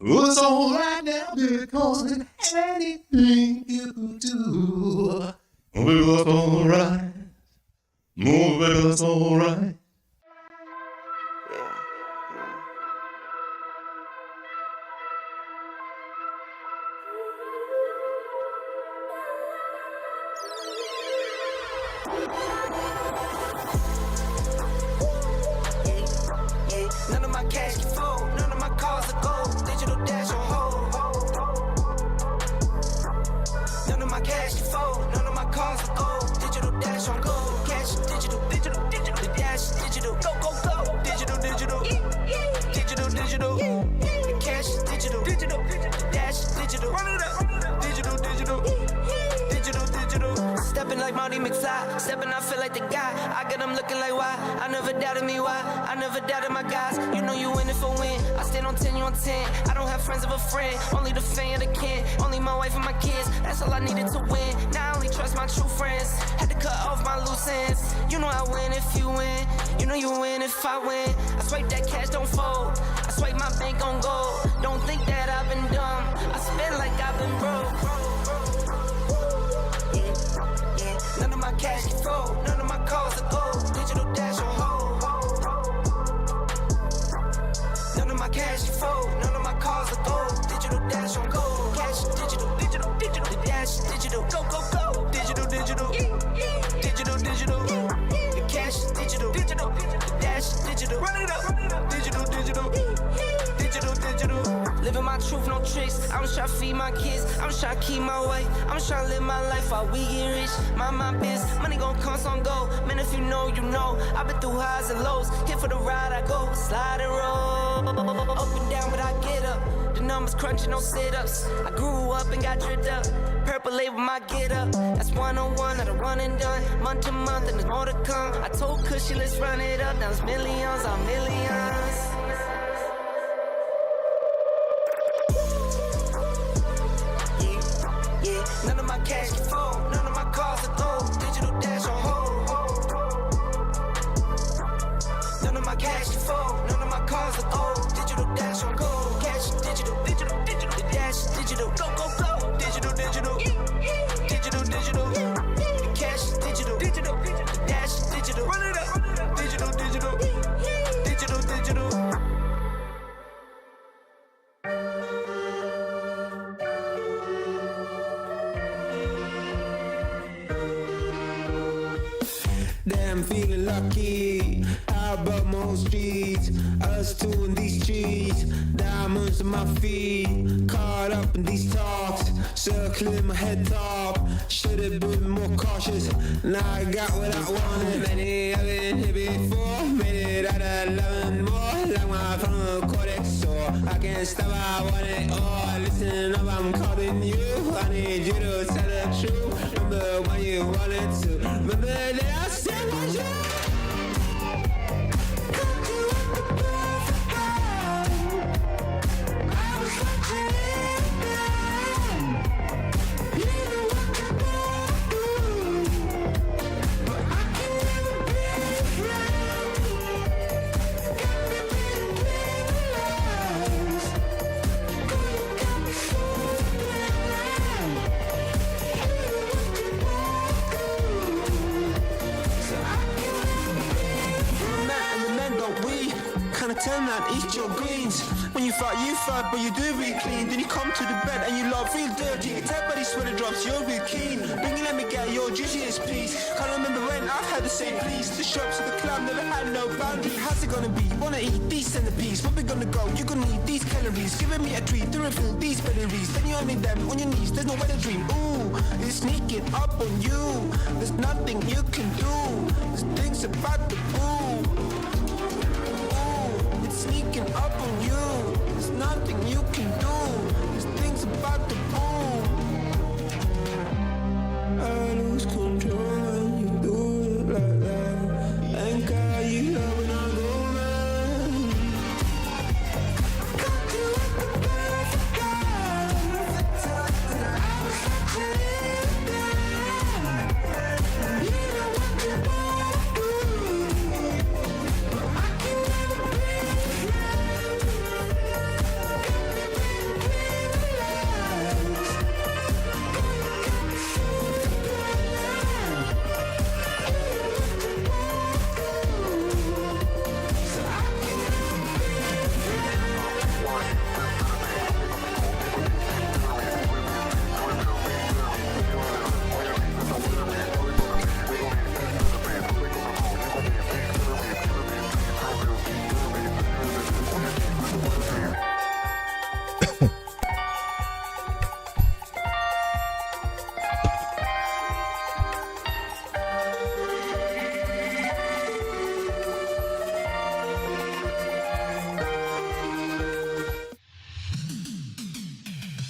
Well, it's alright now because anything you do, oh, baby, that's alright. Oh, baby, that's alright. None of my cash can fold, none of my cars are gold. Digital dash on hold. None of my cash can fold, none of my cars are gold. Digital dash on gold. Cash digital, digital, digital. The dash digital, go, go, go. Digital, digital, digital, digital. The cash is digital, digital, the dash is digital. Run it up, digital, digital, digital, digital. Stepping like Marty McFly, stepping I feel like the guy. I got them looking like why, I never doubted me why, I never doubted my guys. You know you in it for win, I stand on 10, you on 10. I don't have friends of a friend, only the fan of the kin. Only my wife and my kids, that's all I needed to win. Now I only trust my true friends, had to cut off my loose ends. You know I win if you win, you know you win if I win. I swipe that cash, don't fold, I swipe my bank on gold. Don't think that I've been dumb, I spend like I've been broke. None of my cash can fold, none of my cars are gold. Digital dash on hold. None of my cash can fold, none of my cars are gold. Digital dash on gold. Cash digital, digital, digital. The dash digital, go, go, go. Digital, digital, digital, digital. The cash is digital, digital, the dash is digital. Run it up, digital, digital, digital, digital. Living my truth, no tricks. I'm just trying to feed my kids. I'm just trying to keep my way. I'm just trying to live my life while we get rich. Mind my biz, money gon' come, some go. Man, if you know, you know. I've been through highs and lows. Here for the ride, I go. Slide and roll. Up and down, but I get up. The numbers crunching, no sit-ups. I grew up and got dripped up. Purple label, my get up. That's 101, not a one and done. Month to month, and there's more to come. I told Cushy, let's run it up. Now it's millions on millions. None of my cash can fold, none of my cars are gold. Digital dash on hold. None of my cash can fold, none of my cars are gold. Digital dash on gold. Cash digital, digital, digital. The dash digital, go, go, go. Digital, digital, digital, digital. The cash is digital, digital, the dash is digital. Run it up, digital, digital, digital, digital. Damn, feeling lucky. How about most streets? Us two in these streets. Diamonds on my feet. Caught up in these talks. Circling my head top. Should've been more cautious. Now I got what I wanted. Many I've been here before. Made it out of 11 more. Like my phone CoinEx, so I can't stop. I want it all. Listen up, I'm calling you. I need you to tell the truth. Remember when you wanted to. Remember that I said was you. Turn that, eat your greens. When you fight, but you do real clean. Then you come to the bed and you love real dirty. Everybody sweater drops, you're real keen. Bring it, let me get your juiciest piece. Can't remember when I've had the same piece. The shops at the club never had no boundary. How's it gonna be? You wanna eat these centipedes? Where we gonna go? You're gonna need these calories. Giving me a treat to refill these berries. Then you only them on your knees. There's no way to dream. Ooh, it's sneaking up on you. There's nothing you can do. There's things about the boo. Sneaking up on you, there's nothing you can do. There's things about the boom. I lose control when you do it like that. And God, you love when I go mad. Got you at the perfect time. I was watching it down. You know what you want to do, but I can never be.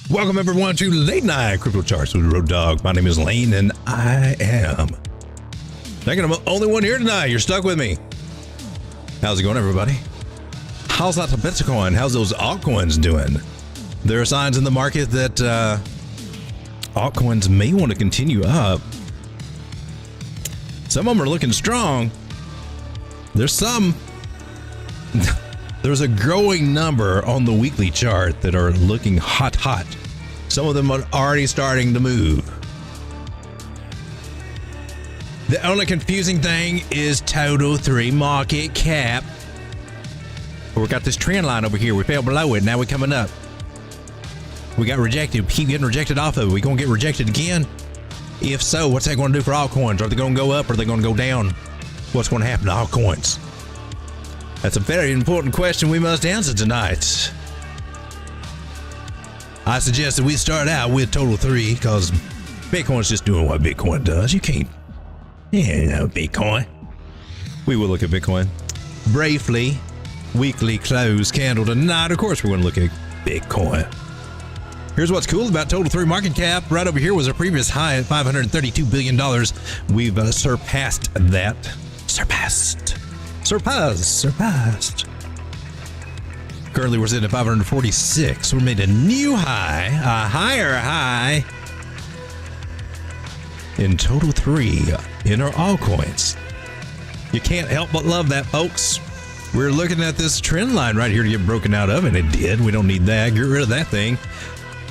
Welcome everyone to Late Night Crypto Charts with Road Dog. My name is Lane and I am thinking I'm the only one here tonight. You're stuck with me. How's it going, everybody? How's that Bitcoin? How's those altcoins doing? There are signs in the market that altcoins may want to continue up. Some of them are looking strong. There's some. There's a growing number on the weekly chart that are looking hot. Some of them are already starting to move. The only confusing thing is total 3 market cap. We got this trend line over here. We fell below it. Now we're coming up. We got rejected. We keep getting rejected off of it. We gonna get rejected again? If so, what's that going to do for altcoins? Are they going to go up or are they going to go down? What's going to happen to altcoins? That's a very important question we must answer tonight. I suggest that we start out with total 3 because Bitcoin's just doing what Bitcoin does. You can't, Bitcoin. We will look at Bitcoin briefly. Weekly close candle tonight. Of course, we're going to look at Bitcoin. Here's what's cool about total 3 market cap. Right over here was a previous high at $532 billion. We've surpassed that. Surpassed. Currently we're sitting at 546. We made a new high, a higher high in total 3 in our altcoins. You can't help but love that, folks. We're looking at this trend line right here to get broken out of, and it did. We don't need that. Get rid of that thing.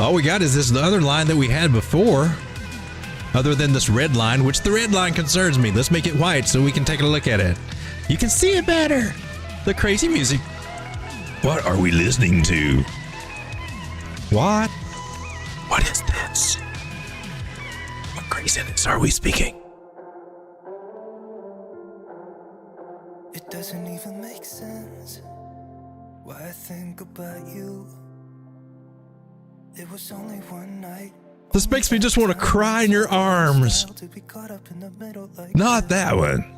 All we got is this other line that we had before, other than this red line, which the red line concerns me. Let's make it white so we can take a look at it. You can see it better. The crazy music. What are we listening to? What? What is this? What craziness are we speaking? It doesn't even make sense why I think about you. It was only one night. This makes me just want to cry in your arms. Not that one.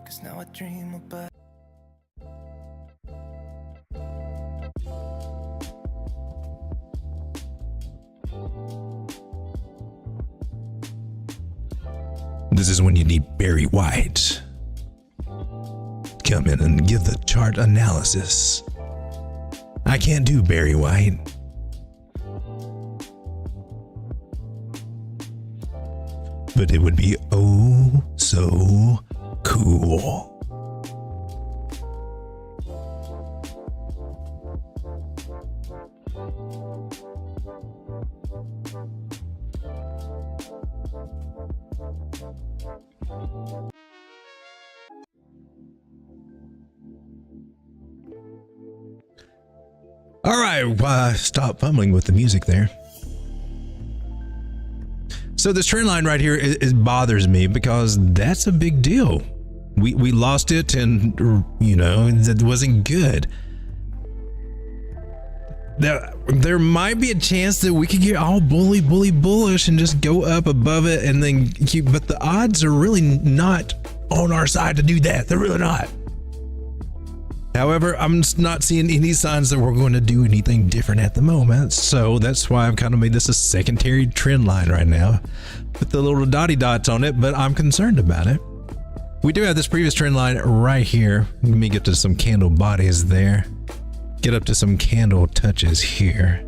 Cause now I dream about This is when you need Barry White. Come in and give the chart analysis. I can't do Barry White. But it would be oh so cool. All right, stop fumbling with the music there. So this trend line right here, it bothers me because that's a big deal. We lost it and, it wasn't good. There might be a chance that we could get all bullish and just go up above it and then but the odds are really not on our side to do that. They're really not. However, I'm not seeing any signs that we're going to do anything different at the moment. So that's why I've kind of made this a secondary trend line right now with the little dotty dots on it, but I'm concerned about it. We do have this previous trend line right here. Let me get to some candle bodies there. Get up to some candle touches here.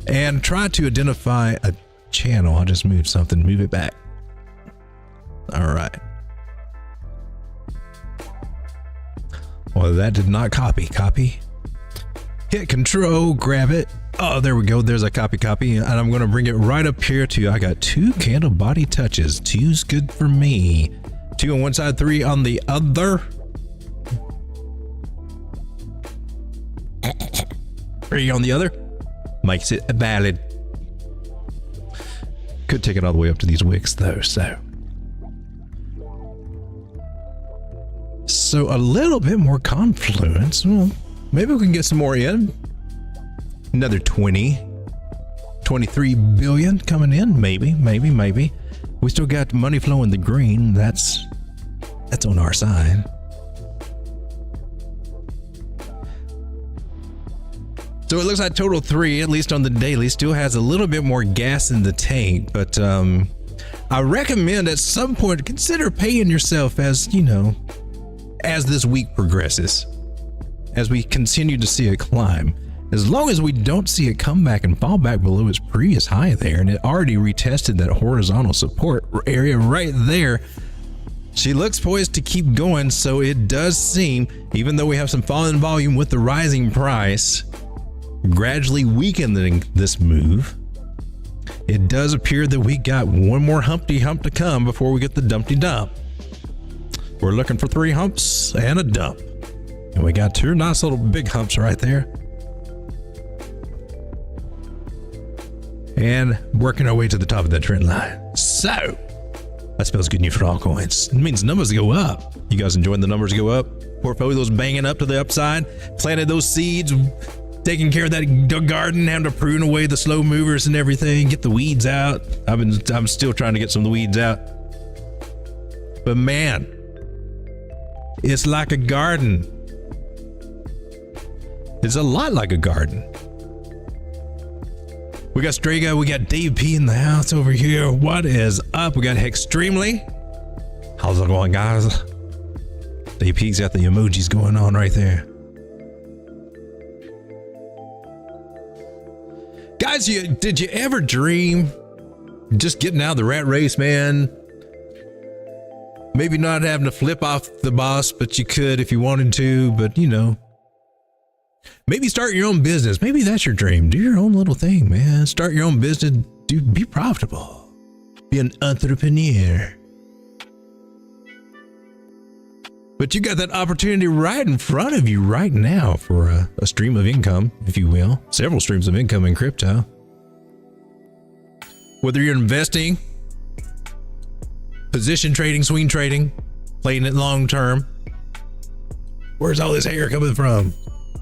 And try to identify a channel. I'll just move something, move it back. All right. Well, that did not copy. Hit control, grab it. Oh, there we go. There's a copy. And I'm going to bring it right up here to, I got 2 candle body touches. 2's good for me. 2 on one side, 3 on the other. 3 on the other. Makes it valid. Could take it all the way up to these wicks though, So a little bit more confluence. Well, maybe we can get some more in. Another 23 billion coming in. Maybe. We still got money flowing the green. That's on our side. So it looks like total 3, at least on the daily, still has a little bit more gas in the tank, but I recommend at some point consider paying yourself as, you know, as this week progresses, as we continue to see it climb. As long as we don't see it come back and fall back below its previous high there, and it already retested that horizontal support area right there, she looks poised to keep going. So it does seem, even though we have some falling volume with the rising price, gradually weakening this move, it does appear that we got one more Humpty Hump to come before we get the Dumpty Dump. We're looking for 3 humps and a dump. And we got 2 nice little big humps right there. And working our way to the top of that trend line. So that spells good news for altcoins. It means numbers go up. You guys enjoying the numbers go up? Portfolios banging up to the upside. Planted those seeds, taking care of that garden, having to prune away the slow movers and everything, get the weeds out. I'm still trying to get some of the weeds out. But man, it's like a garden. It's a lot like a garden. We got Strega, we got Dave P in the house over here. What is up? We got Extremely. How's it going, guys? Dave P's got the emojis going on right there. Guys, did you ever dream just getting out of the rat race, man? Maybe not having to flip off the boss, but you could if you wanted to, but you know. Maybe start your own business. Maybe that's your dream. Do your own little thing, man. Start your own business. Be profitable. Be an entrepreneur. But you got that opportunity right in front of you right now for a stream of income, if you will. Several streams of income in crypto. Whether you're investing, position trading, swing trading, playing it long term. Where's all this hair coming from?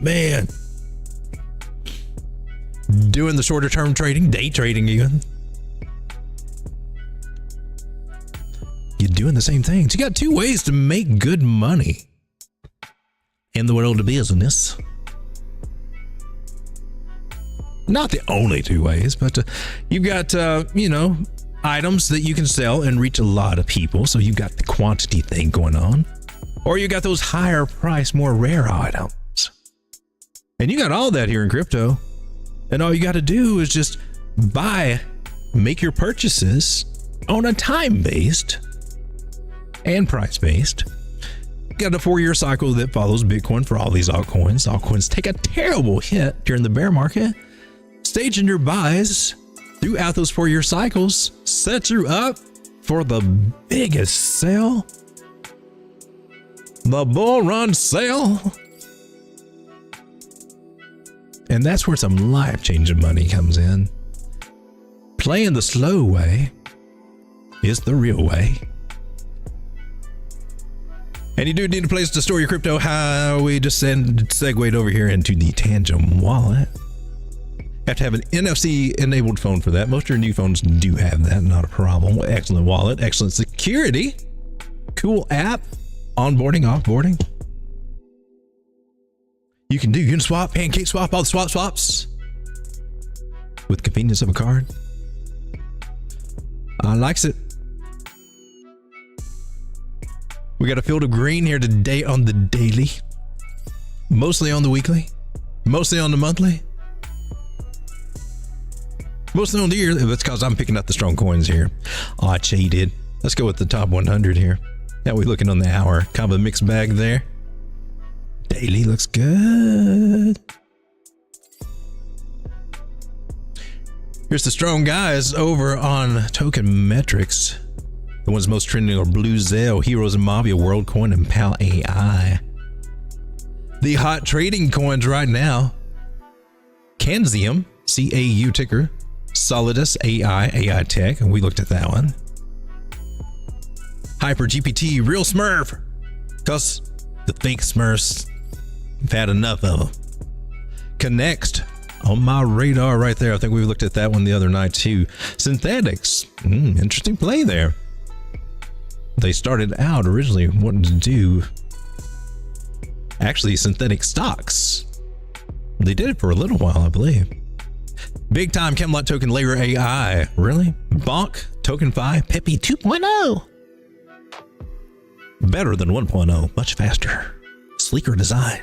Man. Doing the shorter term trading, day trading even. You're doing the same things. You got 2 ways to make good money in the world of business. Not the only 2 ways, but you've got, you know, items that you can sell and reach a lot of people. So you've got the quantity thing going on. Or you got those higher price, more rare items. And you got all that here in crypto. And all you got to do is just make your purchases on a time-based and price-based. You got a 4-year cycle that follows Bitcoin for all these altcoins. Altcoins take a terrible hit during the bear market. Staging your buys throughout those 4-year cycles sets you up for the biggest sale. The bull run sale. And that's where some life-changing money comes in. Playing the slow way is the real way. And you do need a place to store your crypto. How we just segued over here into the Tangem wallet. You have to have an NFC-enabled phone for that. Most of your new phones do have that, not a problem. Excellent wallet, excellent security, cool app, onboarding, offboarding. You can do Uniswap, Pancake Swap, all the swaps with convenience of a card. I likes it. We got a field of green here today on the daily, mostly on the weekly, mostly on the monthly, mostly on the year. That's because I'm picking up the strong coins here. Oh, I cheated. Let's go with the top 100 here. Now we're looking on the hour, kind of a mixed bag there. Daily looks good. Here's the strong guys over on Tokenmetrics. The ones most trending are Blue Zell, Heroes and Mafia, WorldCoin, and Pal AI. The hot trading coins right now: Canzium, CAU ticker, Solidus, AI Tech, and we looked at that one. Hyper GPT, Real Smurf, because the fake Smurfs, I've had enough of them. Connect, on my radar right there. I think we looked at that one the other night too. Synthetics, interesting play there. They started out originally wanting to do actually synthetic stocks. They did it for a little while, I believe. Big time Camelot token layer AI. Really? Bonk, Token 5, Peppy 2.0. Better than 1.0, much faster. Sleeker design.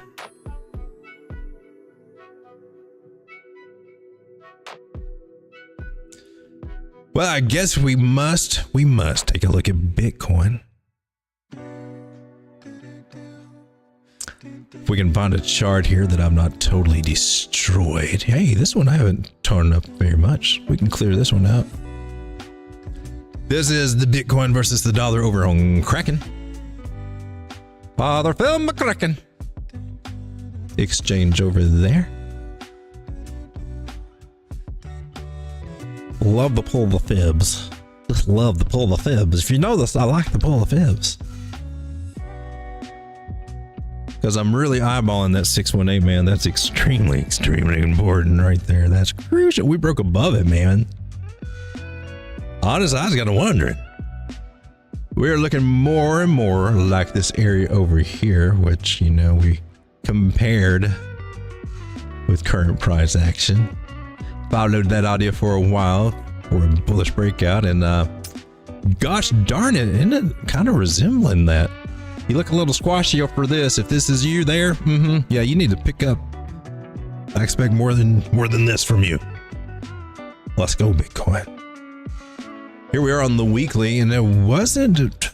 Well, I guess we must take a look at Bitcoin. If we can find a chart here that I'm not totally destroyed. Hey, this one I haven't torn up very much. We can clear this one out. This is the Bitcoin versus the dollar over on Kraken. Father Phil McCracken. Exchange over there. Love to pull the fibs. Just love to pull the fibs. If you know this, I like to pull the fibs. Because I'm really eyeballing that 618, man. That's extremely, extremely important right there. That's crucial. We broke above it, man. Honest, I was kind of wondering. We're looking more and more like this area over here, which, you know, we compared with current price action. Followed that audio for a while for a bullish breakout, and gosh darn it, isn't it kind of resembling that? You look a little squashy for this. If this is you there, yeah, you need to pick up. I expect more than this from you. Let's go, Bitcoin. Here we are on the weekly, and it wasn't.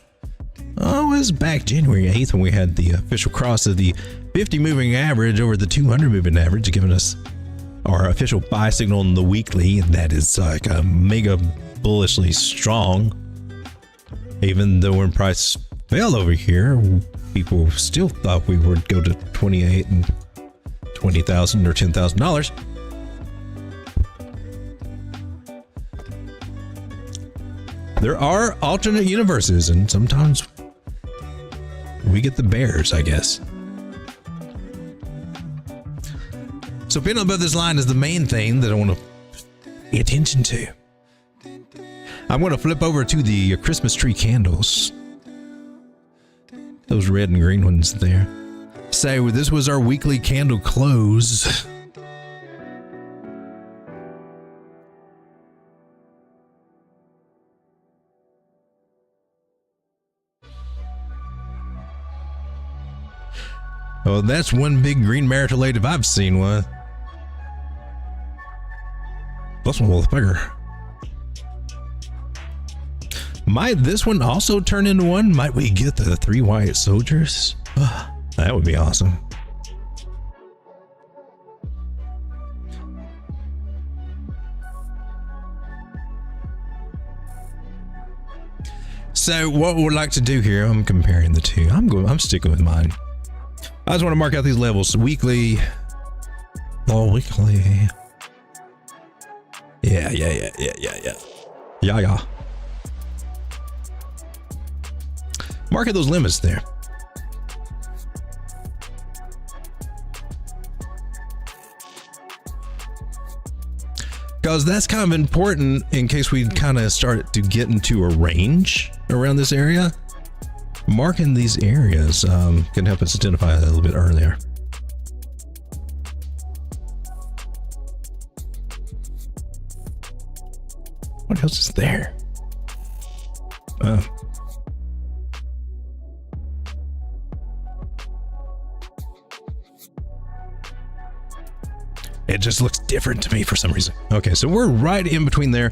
Oh, it was back January 8th when we had the official cross of the 50 moving average over the 200 moving average, giving us our official buy signal on the weekly. That is like a mega bullishly strong. Even though when price fell over here, people still thought we would go to 28 and $20,000 or $10,000. There are alternate universes, and sometimes we get the bears, I guess. So being above this line is the main thing that I want to pay attention to. I'm going to flip over to the Christmas tree candles. Those red and green ones there. So this was our weekly candle close. Oh, that's one big green marital aid if I've seen one. This one will figure. Might this one also turn into one? Might we get the 3 white soldiers? That would be awesome. So what we'd like to do here, I'm comparing the two. I'm sticking with mine. I just want to mark out these levels. Weekly. Oh, weekly. Yeah. Mark out those limits there. Because that's kind of important in case we kind of start to get into a range around this area. Marking these areas can help us identify it a little bit earlier. What else is there? It just looks different to me for some reason. Okay, so we're right in between there.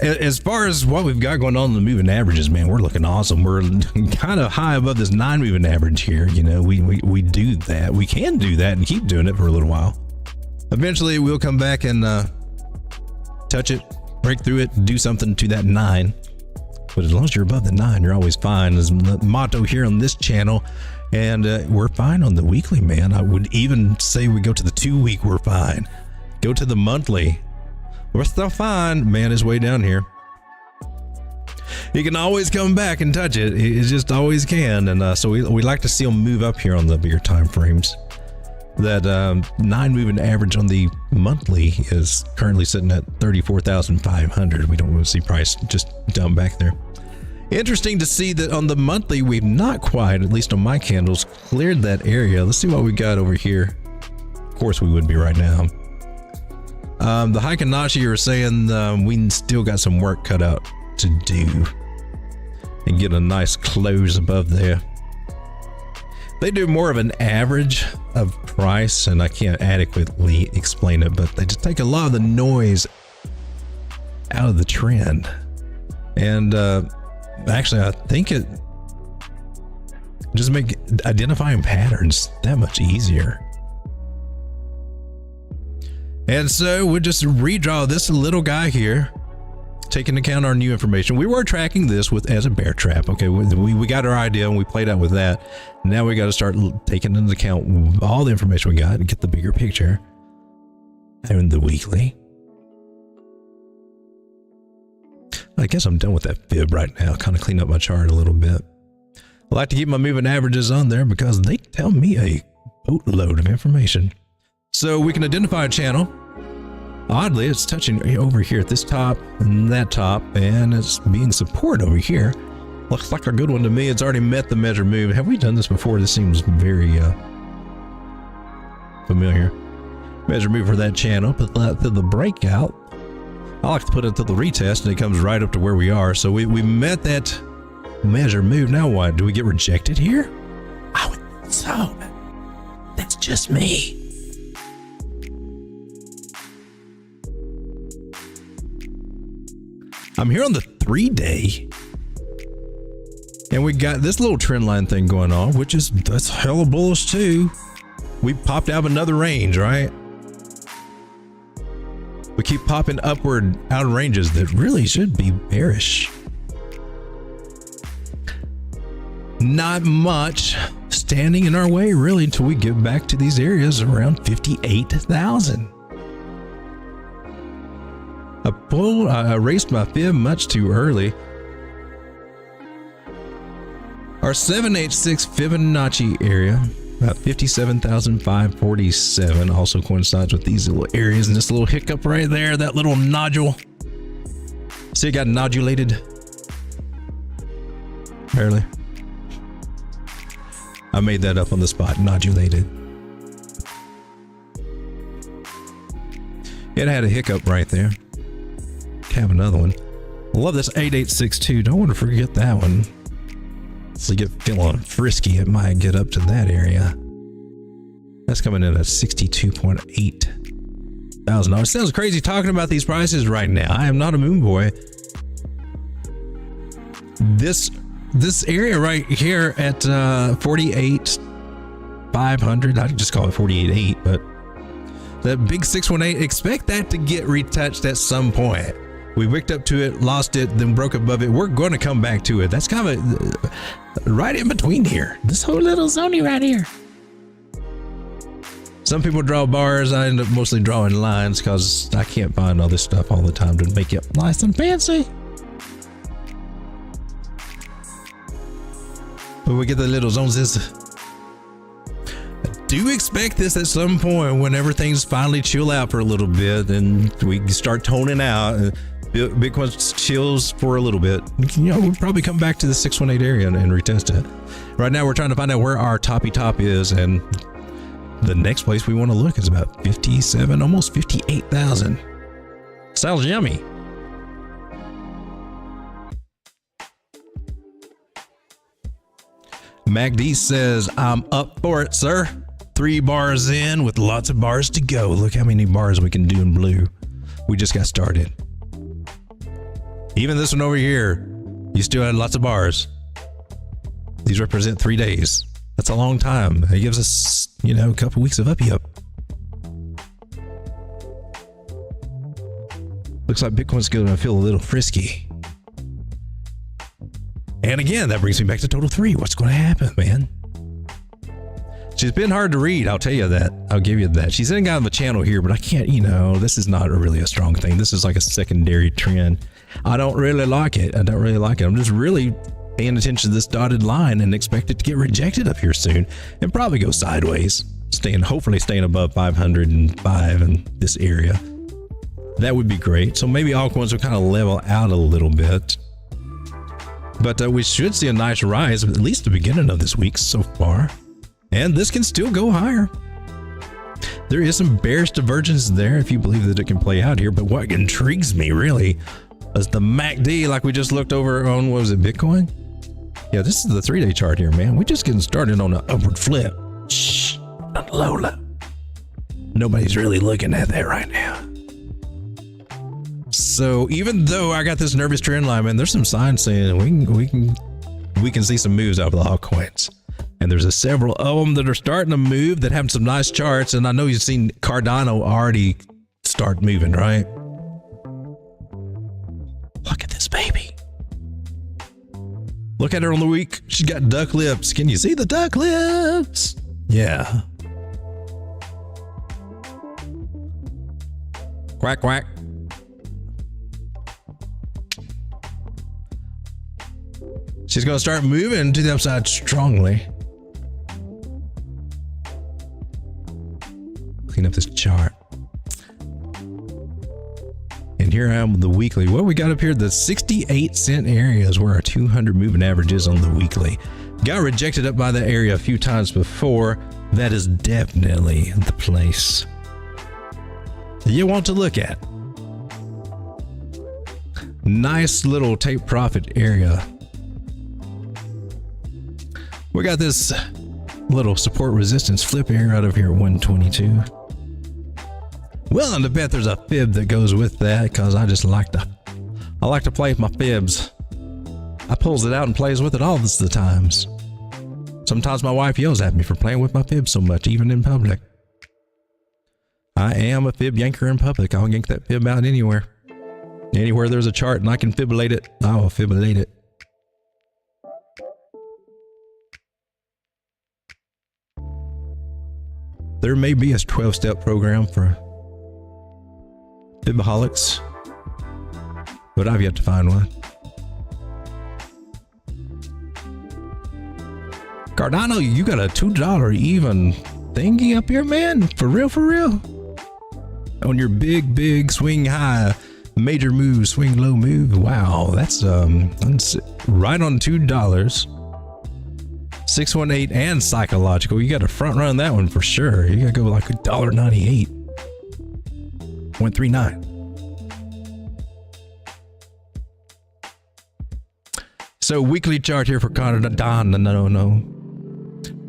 As far as what we've got going on in the moving averages, man, we're looking awesome. We're kind of high above this 9 moving average here. You know, we do that. We can do that and keep doing it for a little while. Eventually, we'll come back and touch it, break through it, do something to that 9. But as long as you're above the 9, you're always fine. Is the motto here on this channel. And we're fine on the weekly, man. I would even say we go to the 2-week, we're fine. Go to the monthly. We're still fine. Man is way down here. You can always come back and touch it. It just always can. And so we like to see them move up here on the bigger time frames. That 9 moving average on the monthly is currently sitting at 34,500. We don't want to see price just dump back there. Interesting to see that on the monthly, we've not quite, at least on my candles, cleared that area. Let's see what we got over here. Of course we would be right now. The Hikanashi, you were saying we still got some work cut out to do and get a nice close above there. They do more of an average of price, and I can't adequately explain it, but they just take a lot of the noise out of the trend. And actually, I think it just make identifying patterns that much easier. And so we'll just redraw this little guy here, take into account our new information. We were tracking this with as a bear trap. Okay, we got our idea and we played out with that. Now we got to start taking into account all the information we got and get the bigger picture. And the weekly. I guess I'm done with that fib right now. Kind of clean up my chart a little bit. I like to keep my moving averages on there because they tell me a boatload of information. So we can identify a channel. Oddly, it's touching over here at this top and that top, and it's being support over here. Looks like a good one to me. It's already met the measure move. Have we done this before? This seems very familiar. Measure move for that channel, put that to the breakout. I like to put it to the retest, and it comes right up to where we are. So we met that measure move. Now what? Do we get rejected here? I would think so. That's just me. I'm here on the 3-day, and we got this little trend line thing going on, that's hella bullish too. We popped out of another range, right? We keep popping upward out of ranges that really should be bearish. Not much standing in our way really until we get back to these areas around 58,000. I raced my fib much too early. Our 786 Fibonacci area, about 57,547, also coincides with these little areas and this little hiccup right there, that little nodule. See, it got nodulated. Barely. I made that up on the spot, nodulated. It had a hiccup right there. Have another one. I love this 8862. Don't want to forget that one. So you get feeling frisky, it might get up to that area. That's coming in at 62.8 thousand dollars. Sounds crazy talking about these prices right now. I am not a moon boy. This area right here at 48,500. I could just call it 48.8, but that big 618. Expect that to get retouched at some point. We wicked up to it, lost it, then broke above it. We're going to come back to it. That's kind of right in between here. This whole little zone right here. Some people draw bars. I end up mostly drawing lines because I can't find all this stuff all the time to make it nice and fancy. But we get the little zones. I do expect this at some point whenever things finally chill out for a little bit and we start toning out. Bitcoin chills for a little bit. You know, we'll probably come back to the 618 area and retest it. Right now, we're trying to find out where our toppy top is, and the next place we want to look is about 57, almost 58,000. Sounds yummy. MacD says, I'm up for it, sir. 3 bars in with lots of bars to go. Look how many bars we can do in blue. We just got started. Even this one over here, you still had lots of bars. These represent 3 days. That's a long time. It gives us, you know, a couple weeks of uppy up. Looks like Bitcoin's going to feel a little frisky. And again, that brings me back to total 3. What's going to happen, man? She's been hard to read, I'll tell you that. I'll give you that. She's in kind of a channel here, but I can't, you know, this is not really a strong thing. This is like a secondary trend. I don't really like it. I'm just really paying attention to this dotted line and expect it to get rejected up here soon and probably go sideways, hopefully staying above 505 in this area. That would be great. So maybe altcoins will kind of level out a little bit. But we should see a nice rise, at least the beginning of this week so far. And this can still go higher. There is some bearish divergence there if you believe that it can play out here. But what intrigues me really is the MACD, like we just looked over on, what was it, Bitcoin? Yeah, this is the 3-day chart here, man. We're just getting started on an upward flip. Shh, Lola. Nobody's really looking at that right now. So even though I got this nervous trend line, man, there's some signs saying we can see some moves out of the altcoins. And there's several of them that are starting to move that have some nice charts. And I know you've seen Cardano already start moving, right? Look at this baby. Look at her on the week. She's got duck lips. Can you see the duck lips? Yeah. Quack, quack. She's going to start moving to the upside strongly. Clean up this chart. And here I am with the weekly. What we got up here, the 68-cent area is where our 200 moving average is on the weekly. Got rejected up by that area a few times before. That is definitely the place you want to look at. Nice little take profit area. We got this little support resistance flip area out of here at 122. Willing to bet there's a fib that goes with that because I just like to play with my fibs. I pulls it out and plays with it all the times. Sometimes my wife yells at me for playing with my fibs so much, even in public. I am a fib yanker in public. I'll yank that fib out anywhere. Anywhere there's a chart and I can fibrillate it, I will fibrillate it. There may be a 12-step program for Fibaholics, but I've yet to find one. Cardano, you got a $2 even thingy up here, man? For real, for real? On your big swing high, major move, swing low move. Wow, that's right on $2. 618 and psychological. You got to front run that one for sure. You got to go like $1.98. 0.39. So weekly chart here for Cardano.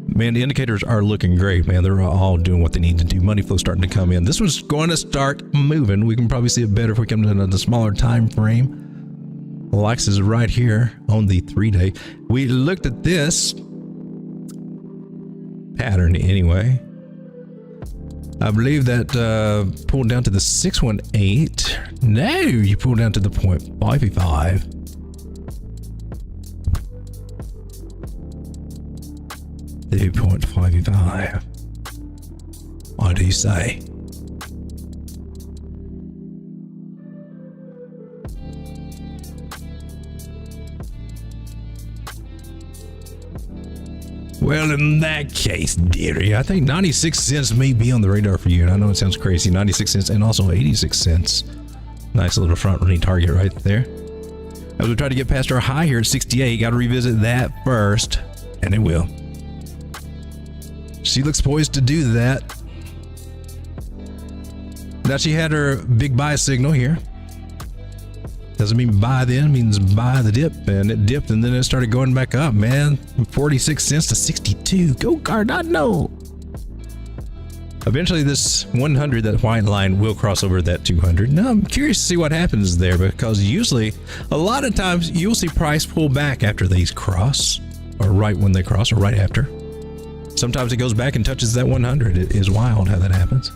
Man, the indicators are looking great, man. They're all doing what they need to do. Money flow starting to come in. This one's going to start moving. We can probably see it better if we come to the smaller time frame. Likes is right here on the 3-day. We looked at this pattern anyway. I believe that pulled down to the 618. No, you pulled down to the 0.55. The 0.55. What do you say? Well, in that case, dearie, I think 96 cents may be on the radar for you. And I know it sounds crazy. 96 cents and also 86 cents. Nice little front running target right there. As we try to get past our high here at 68, got to revisit that first. And it will. She looks poised to do that. Now she had her big buy signal here. Doesn't mean buy then, means buy the dip, and it dipped and then it started going back up, man. From 46 cents to 62. Go Cardano. Eventually this 100, that white line, will cross over that 200. Now I'm curious to see what happens there, because usually a lot of times you'll see price pull back after these cross, or right when they cross, or right after. Sometimes it goes back and touches that 100. It is wild how that happens.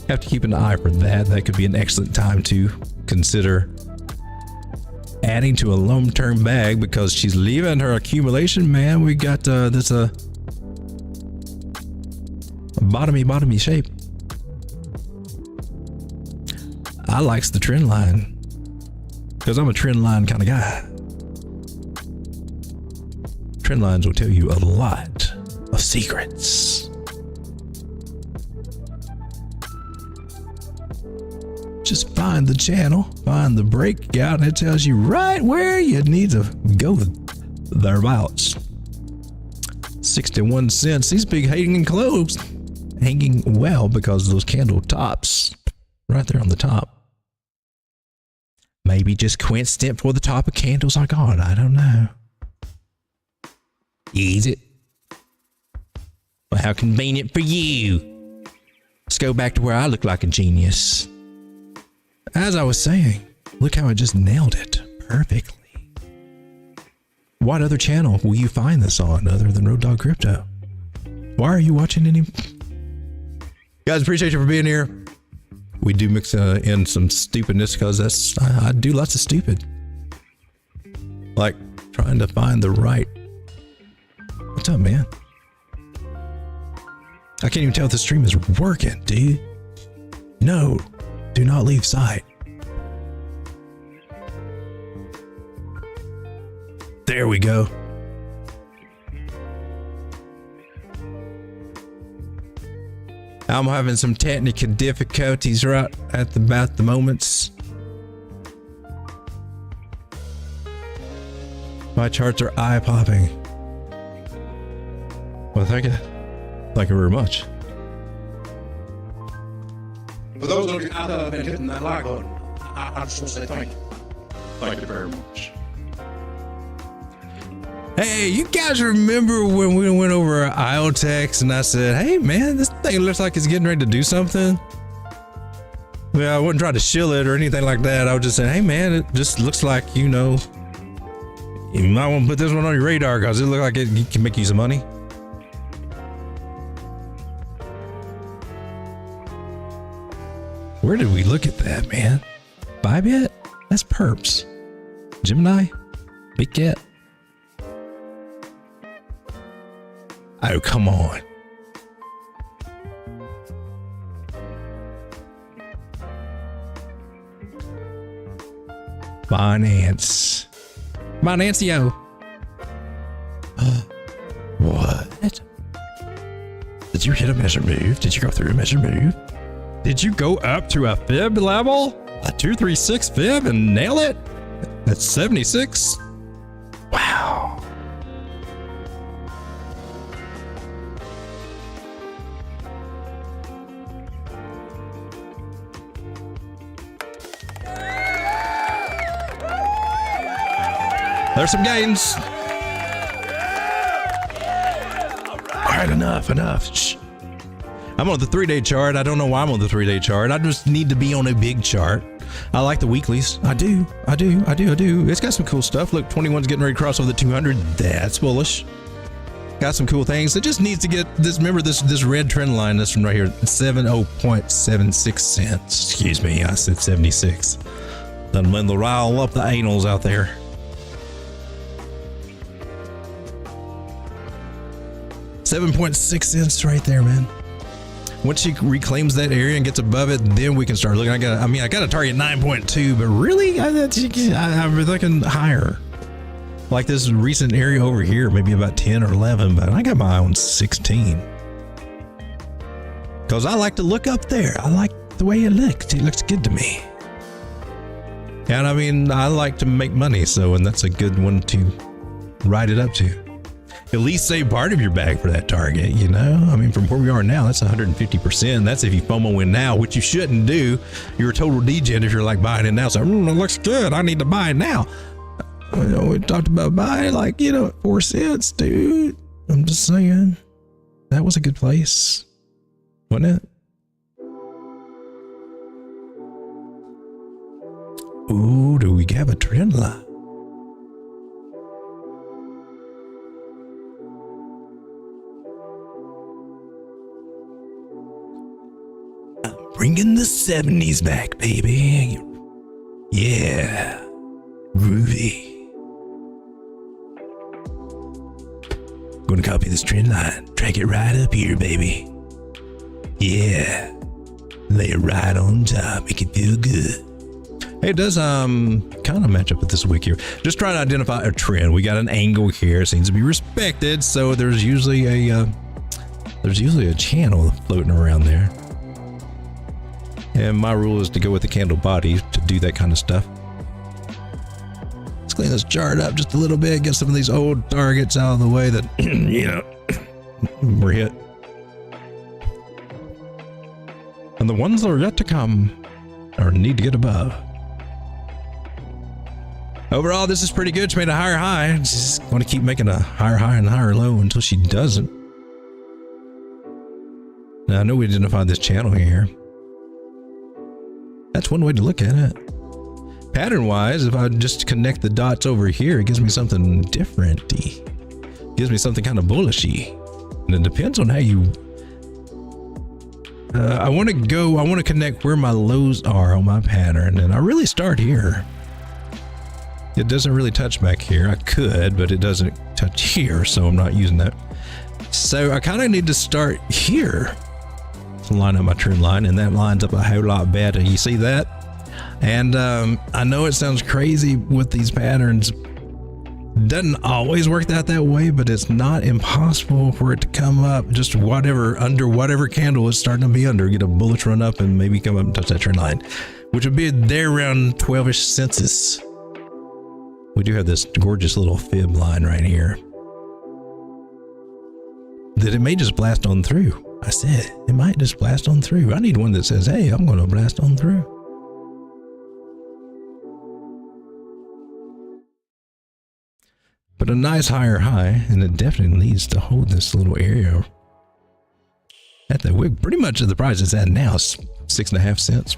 Have to keep an eye for that. That could be an excellent time to consider adding to a long-term bag, because she's leaving her accumulation, man. We got this a bottomy shape. I likes the trend line because I'm a trend line kind of guy. Trend lines will tell you a lot of secrets. Just find the channel, find the breakout, and it tells you right where you need to go thereabouts. 61 cents. These big hanging clothes hanging well because of those candle tops right there on the top. Maybe just coincident for the top of candles are gone. I don't know. Is it? Well, how convenient for you. Let's go back to where I look like a genius. As I was saying, look how I just nailed it perfectly. What other channel will you find this on other than Road Dogg Crypto? Why are you watching any? Guys, appreciate you for being here. We do mix in some stupidness because I do lots of stupid. Like trying to find the right. What's up, man? I can't even tell if the stream is working, dude. No, do not leave sight. There we go. I'm having some technical difficulties right at about the moments. My charts are eye-popping. Well, thank you. Thank you very much. For those of you out there that have been hitting that like button, I just want to say thank you. Thank you very much. Hey, you guys remember when we went over IoTeX and I said, hey man, this thing looks like it's getting ready to do something? Well, I wasn't trying to shill it or anything like that. I was just saying, hey man, it just looks like, you know, you might want to put this one on your radar because it looks like it can make you some money. Where did we look at that, man? Bybit? That's perps. Gemini? Big Cat? Oh, come on. Binance. Binance-yo. What? Did you hit a measure move? Did you go through a measure move? Did you go up to a fib level? A 236 fib and nail it? That's 76? Wow. There's some gains. All right, enough. Shh. I'm on the 3-day chart. I don't know why I'm on the 3-day chart. I just need to be on a big chart. I like the weeklies. I do. It's got some cool stuff. Look, 21's getting ready to cross over the 200. That's bullish. Got some cool things. It just needs to get this. Remember this red trend line. This one right here, 70.76 cents. Excuse me, I said 76. Done win the rile up the anals out there. $7.6 right there, man. Once she reclaims that area and gets above it, then we can start looking. I got a target 9.2, but really, I'm looking higher. Like this recent area over here, maybe about 10 or 11, but I got my eye on 16. Because I like to look up there. I like the way it looks. It looks good to me. And I mean, I like to make money, and that's a good one to ride it up to. At least save part of your bag for that target, you know? I mean, from where we are now, that's 150%. That's if you FOMO in now, which you shouldn't do. You're a total degen if you're like buying it now. So, it looks good. I need to buy it now. You know, we talked about buying like, you know, 4 cents, dude. I'm just saying. That was a good place. Wasn't it? Ooh, do we have a trend line? Bringing the 70s back, baby. Yeah. Groovy. Gonna copy this trend line. Drag it right up here, baby. Yeah. Lay it right on top. Make it feel good. Hey, it does kind of match up with this wick here. Just trying to identify a trend. We got an angle here. Seems to be respected. So there's usually a channel floating around there. And my rule is to go with the candle body to do that kind of stuff. Let's clean this chart up just a little bit, get some of these old targets out of the way that, you know, were hit. And the ones that are yet to come or need to get above. Overall, this is pretty good. She made a higher high. She's going to keep making a higher high and a higher low until she doesn't. Now, I know we identified this channel here. That's one way to look at it. Pattern-wise, if I just connect the dots over here, it gives me something different. It gives me something kind of bullishy. And it depends on how you... I want to connect where my lows are on my pattern, and I really start here. It doesn't really touch back here. I could, but it doesn't touch here, so I'm not using that. So I kind of need to start here to line up my trend line, and that lines up a whole lot better. You see that? And I know it sounds crazy with these patterns. Doesn't always work out that way, but it's not impossible for it to come up just whatever, under whatever candle it's starting to be under, get a bullish run up and maybe come up and touch that trend line, which would be there around 12-ish census. We do have this gorgeous little fib line right here that it may just blast on through. I said it might just blast on through. I need one that says, hey, I'm going to blast on through. But a nice higher high, and it definitely needs to hold this little area at the wick. Pretty much at the price it's at now, 6.5 cents.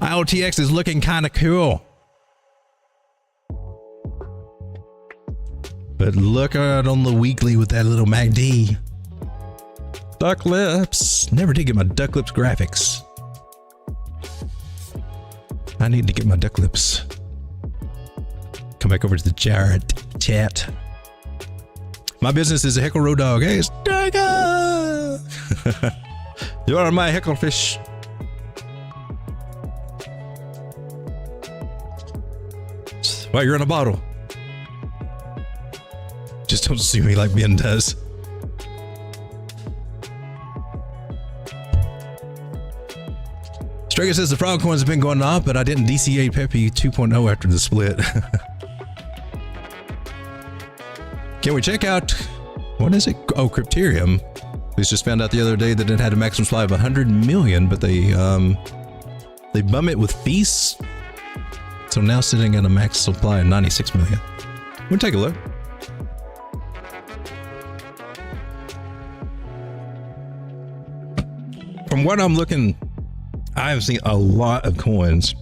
IOTX is looking kind of cool. But look out on the weekly with that little MACD. Duck lips. Never did get my duck lips graphics. I need to get my duck lips. Come back over to the chat. My business is a Heckle Road Dog. Hey, it's Tiger! You are my heckle fish. Well, you're in a bottle. Just don't sue me like Ben does. Strager says the frog coins have been going up, but I didn't DCA Pepe 2.0 after the split. Can we check out, what is it? Oh, Crypterium. We just found out the other day that it had a maximum supply of 100 million, but they bum it with fees. So now sitting at a max supply of 96 million. We'll take a look. From what I'm looking, I have seen a lot of coins.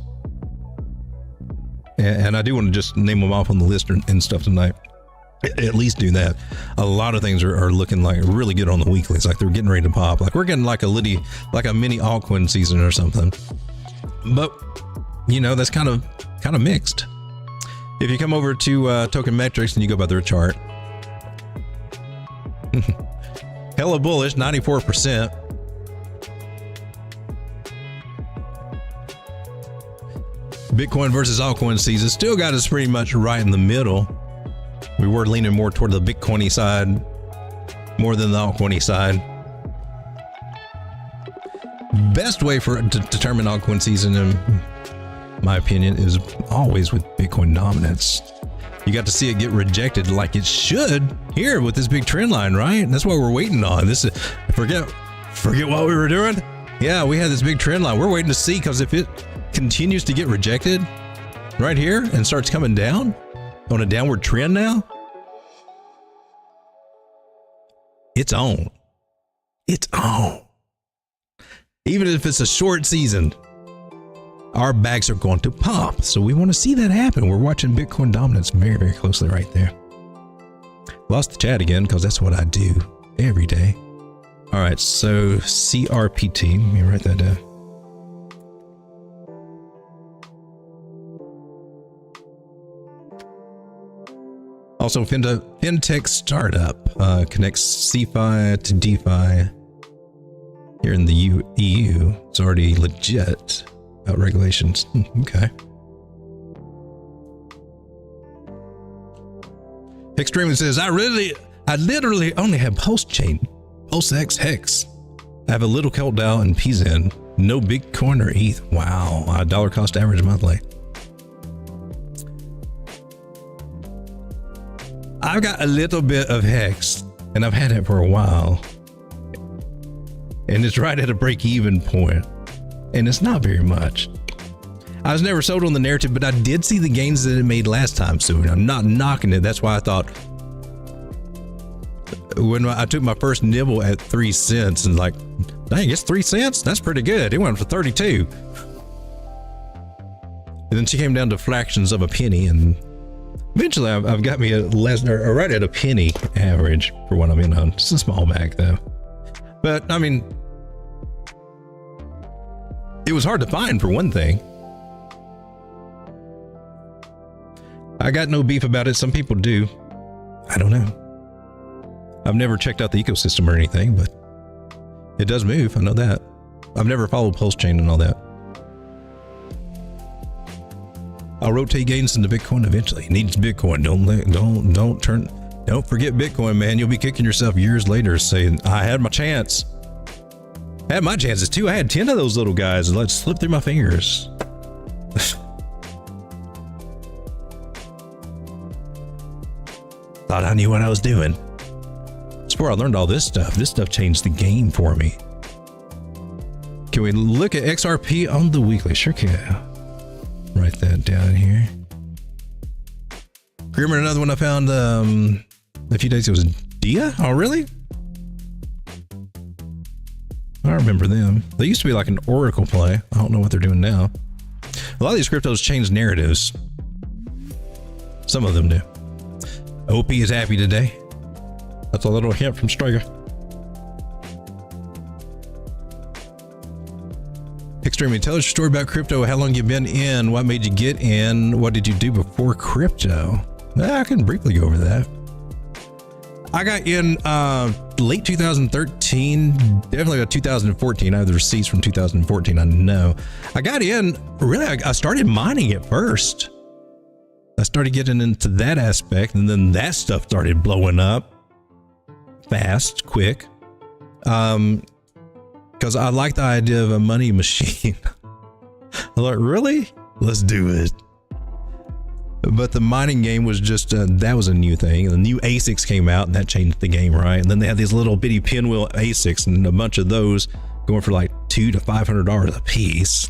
And I do want to just name them off on the list and stuff tonight. At least do that. A lot of things are looking like really good on the weeklies. Like they're getting ready to pop. Like we're getting like a mini altcoin season or something. But you know, that's kind of mixed. If you come over to Tokenmetrics and you go by their chart, hella bullish, 94%. Bitcoin versus altcoin season still got us pretty much right in the middle. We were leaning more toward the Bitcoin-y side more than the altcoin-y side. Best way to determine altcoin season, in my opinion, is always with Bitcoin dominance. You got to see it get rejected like it should here with this big trend line, right? And that's what we're waiting on. This is forget what we were doing. Yeah, we had this big trend line. We're waiting to see, because if it continues to get rejected right here and starts coming down on a downward trend now, it's on. It's on. Even if it's a short season, our bags are going to pop. So we want to see that happen. We're watching Bitcoin dominance very, very closely right there. Lost the chat again because that's what I do every day. All right, so CRPT, let me write that down. Also, fintech startup connects CeFi to DeFi here in the EU. It's already legit about regulations. Okay. Extremely says, I literally only have PulseChain, PulseX Hex. I have a little ColdDAO and PZen. No Bitcoin or ETH. Wow, dollar cost average monthly. I've got a little bit of Hex, and I've had it for a while. And it's right at a break-even point. And it's not very much. I was never sold on the narrative, but I did see the gains that it made last time. So I'm not knocking it. That's why I thought when I took my first nibble at 3 cents and like, dang, it's 3 cents. That's pretty good. It went for 32. And then she came down to fractions of a penny, and eventually I've got me a less, or right at a penny average for what I'm in on. It's a small bag though. But I mean, it was hard to find for one thing. I got no beef about it. Some people do. I don't know. I've never checked out the ecosystem or anything, but it does move. I know that. I've never followed Pulse Chain and all that. I'll rotate gains into Bitcoin eventually. It needs Bitcoin. Don't forget Bitcoin, man. You'll be kicking yourself years later saying, I had my chance. I had my chances too. I had 10 of those little guys and let's slip through my fingers. Thought I knew what I was doing. That's where I learned all this stuff. This stuff changed the game for me. Can we look at XRP on the weekly? Sure can. Write that down here. Remember another one I found a few days ago was Dia? Oh, really? I remember them. They used to be like an Oracle play. I don't know what they're doing now. A lot of these cryptos change narratives. Some of them do. OP is happy today. That's a little hint from Striker. Extremely, tell us your story about crypto. How long you been in? What made you get in? What did you do before crypto? I can briefly go over that. I got in late 2013, definitely about 2014. I have the receipts from 2014. I know. I got in, really, I started mining at first. I started getting into that aspect, and then that stuff started blowing up fast, quick. Because I like the idea of a money machine. I'm like, really? Let's do it. But the mining game was just, that was a new thing. The new ASICs came out and that changed the game, right? And then they had these little bitty pinwheel ASICs and a bunch of those going for like $200 to $500 a piece.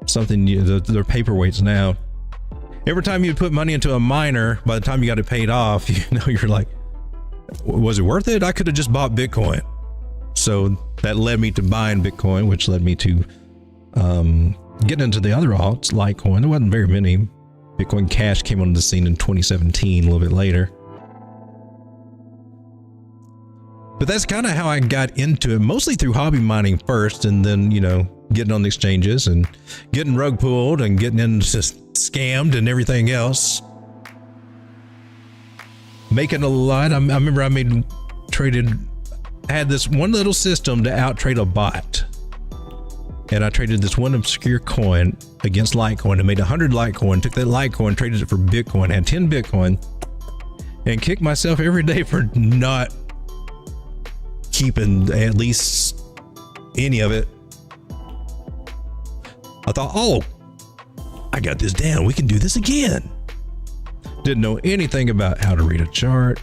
Something new, they're paperweights now. Every time you put money into a miner, by the time you got it paid off, you know, you're like, was it worth it? I could have just bought Bitcoin. So that led me to buying Bitcoin, which led me to get into the other alts, Litecoin. There wasn't very many. Bitcoin Cash came onto the scene in 2017, a little bit later. But that's kind of how I got into it, mostly through hobby mining first, and then, you know, getting on the exchanges and getting rug pulled and getting into scammed and everything else. Making a lot. I remember I had this one little system to out trade a bot, and I traded this one obscure coin against Litecoin and made 100 Litecoin, took that Litecoin, traded it for Bitcoin, had 10 Bitcoin, and kicked myself every day for not keeping at least any of it. I thought, oh, I got this down. We can do this again. Didn't know anything about how to read a chart.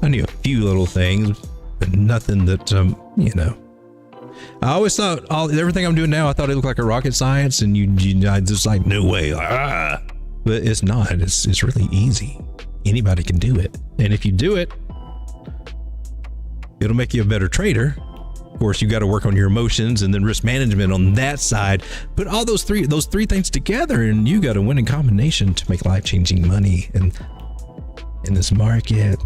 I knew a few little things, but nothing that, you know. I always thought everything I'm doing now, I thought it looked like a rocket science, and I just like, no way. But it's not. It's really easy. Anybody can do it. And if you do it, it'll make you a better trader. Of course, you got to work on your emotions and then risk management on that side. Put all those three things together, and you got a winning combination to make life-changing money in this market.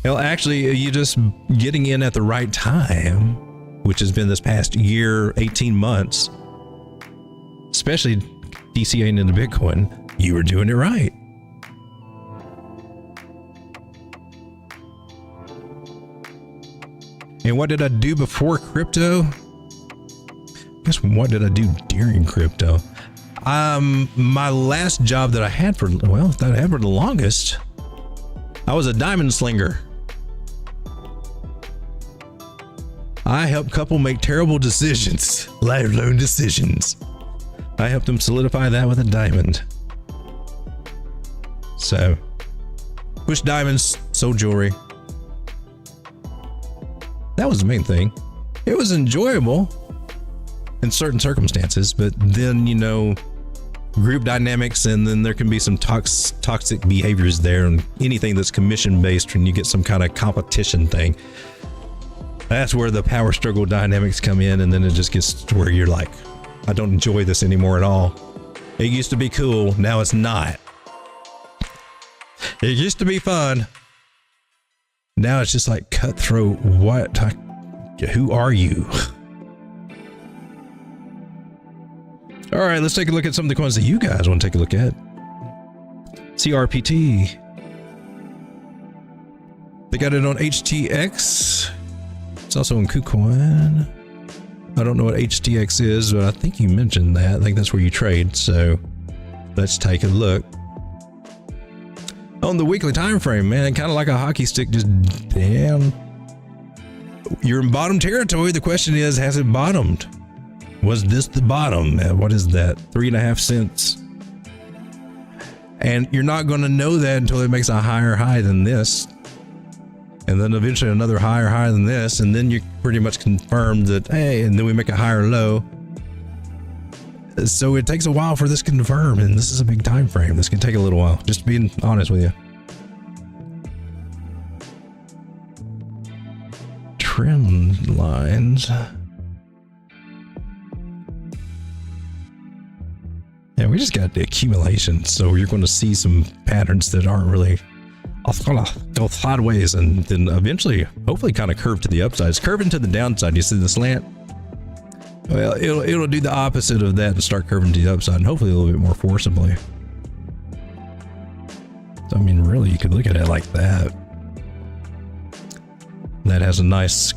Hell, actually, you just getting in at the right time, which has been this past year, 18 months, especially DCAing into Bitcoin, you were doing it right. And what did I do before crypto? I guess what did I do during crypto? My last job that I had for the longest, I was a diamond slinger. I helped couple make terrible decisions, lifelong decisions. I helped them solidify that with a diamond. So, push diamonds, sold jewelry. That was the main thing. It was enjoyable. in certain circumstances, but then, you know, group dynamics, and then there can be some toxic behaviors there, and anything that's commission based, when you get some kind of competition thing, that's where the power struggle dynamics come in, and then it just gets to where you're like, I don't enjoy this anymore at all. It used to be cool, now it's not. It used to be fun, now it's just like cutthroat. What? Who are you? All right, let's take a look at some of the coins that you guys want to take a look at. CRPT. They got it on HTX. It's also on KuCoin. I don't know what HTX is, but I think you mentioned that. I think that's where you trade. So let's take a look. On the weekly time frame, man, kind of like a hockey stick, just damn. You're in bottom territory. The question is, has it bottomed? Was this the bottom? What is that? 3.5 cents. And you're not going to know that until it makes a higher high than this. And then eventually another higher high than this. And then you pretty much confirm that, hey, and then we make a higher low. So it takes a while for this to confirm. And this is a big time frame. This can take a little while, just being honest with you. Trend lines. Yeah, we just got the accumulation, so you're going to see some patterns that aren't really going to go sideways, and then eventually, hopefully, kind of curve to the upside. It's curving to the downside. You see the slant? Well, it'll do the opposite of that and start curving to the upside, and hopefully a little bit more forcibly. So, I mean, really, you could look at it like that. That has a nice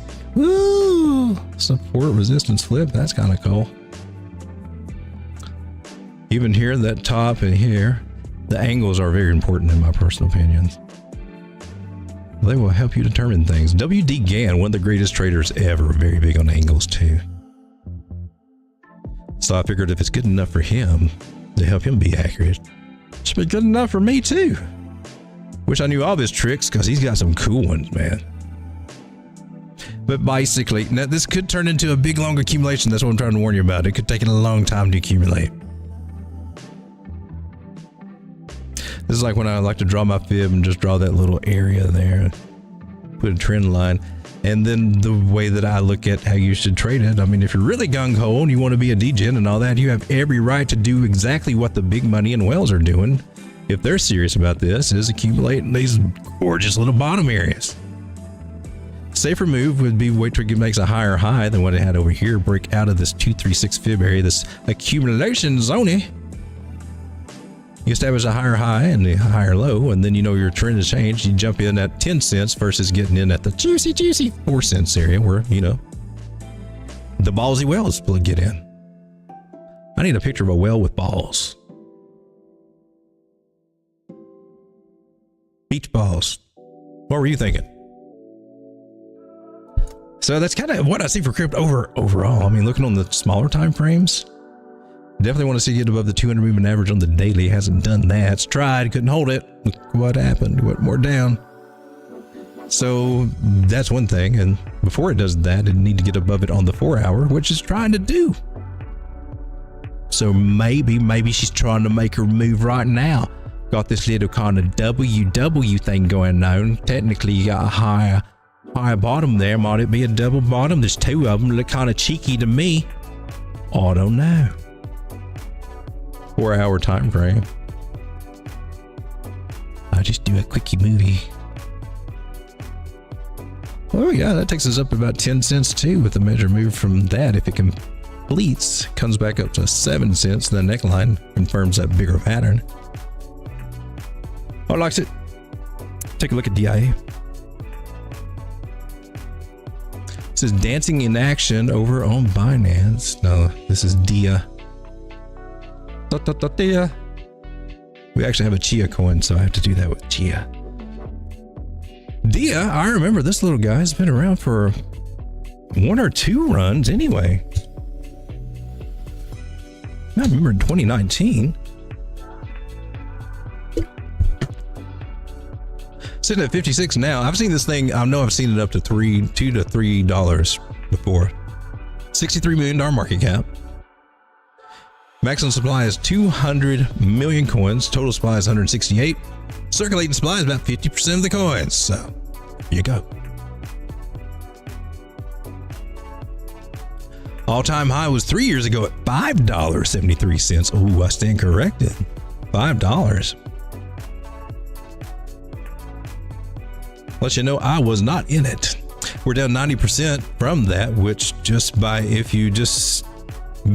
support resistance flip. That's kind of cool. Even here, that top and here, the angles are very important in my personal opinions. They will help you determine things. W.D. Gann, one of the greatest traders ever, very big on angles too. So I figured if it's good enough for him to help him be accurate, it should be good enough for me too. Wish I knew all of his tricks, because he's got some cool ones, man. But basically, now this could turn into a big long accumulation. That's what I'm trying to warn you about. It could take a long time to accumulate. This is like when I like to draw my fib and just draw that little area there, put a trend line, and then the way that I look at how you should trade it. I mean, if you're really gung-ho and you want to be a degen and all that, you have every right to do exactly what the big money and whales are doing, if they're serious about this, is accumulating these gorgeous little bottom areas. Safer move would be wait till it makes a higher high than what it had over here, break out of this 236 fib area, this accumulation zone. You establish a higher high and a higher low, and then you know your trend has changed. You jump in at 10 cents versus getting in at the juicy 4 cents area where, you know, the ballsy whales get in. I need a picture of a whale with balls. Beach balls. What were you thinking? So that's kind of what I see for crypto overall. I mean, looking on the smaller time frames, definitely want to see it above the 200 moving average on the daily. Hasn't done that. It's tried, couldn't hold it. Look what happened. Went more down. So that's one thing. And before it does that, it need to get above it on the 4 hour, which it's trying to do. So maybe she's trying to make her move right now. Got this little kind of WW thing going on. Technically, you got a higher bottom there. Might it be a double bottom? There's two of them. Look kind of cheeky to me. I don't know. 4 hour time frame. I'll just do a quickie movie. Oh yeah, that takes us up about 10 cents too with the measure move from that. If it completes, comes back up to 7 cents. The neckline confirms that bigger pattern. I likes it. Take a look at DIA. It says dancing in action over on Binance. No, this is DIA. We actually have a Chia coin, so I have to do that with Chia. DIA, I remember this little guy's been around for 1 or 2 runs anyway. I remember in 2019. Sitting at 56 now. I've seen this thing, I know I've seen it up to $2 to $3 before. $63 million market cap. Maximum supply is 200 million coins. Total supply is 168. Circulating supply is about 50% of the coins. So, here you go. All-time high was 3 years ago at $5.73. Oh, I stand corrected. $5. Let you know I was not in it. We're down 90% from that, which just by, if you just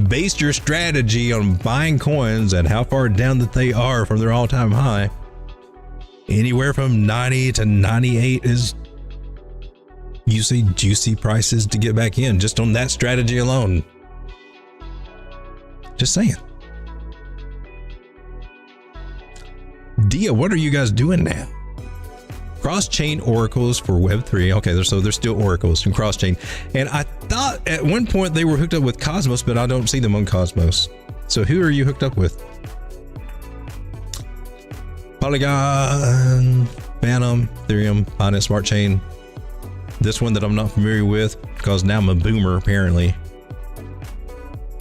based your strategy on buying coins and how far down that they are from their all-time high, anywhere from 90 to 98 is usually juicy prices to get back in just on that strategy alone. Just saying. Dia, what are you guys doing now? Cross-chain oracles for Web3. Okay, so there's still oracles and cross-chain. And I thought at one point they were hooked up with Cosmos, but I don't see them on Cosmos. So who are you hooked up with? Polygon, Phantom, Ethereum, Binance Smart Chain. This one that I'm not familiar with because now I'm a boomer apparently.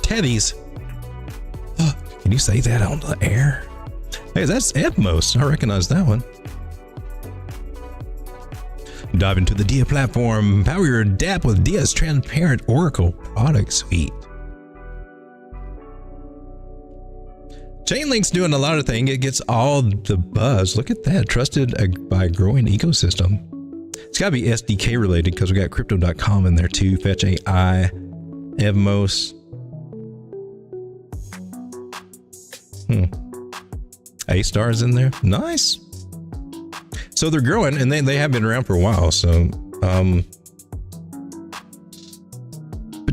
Teddy's. Oh, can you say that on the air? Hey, that's Evmos. I recognize that one. Dive into the Dia platform. Power your DApp with Dia's transparent Oracle product suite. Chainlink's doing a lot of things. It gets all the buzz. Look at that. Trusted by a growing ecosystem. It's got to be SDK related because we got crypto.com in there too. Fetch AI, Evmos. A-Star's in there. Nice. So they're growing, and they have been around for a while. So, but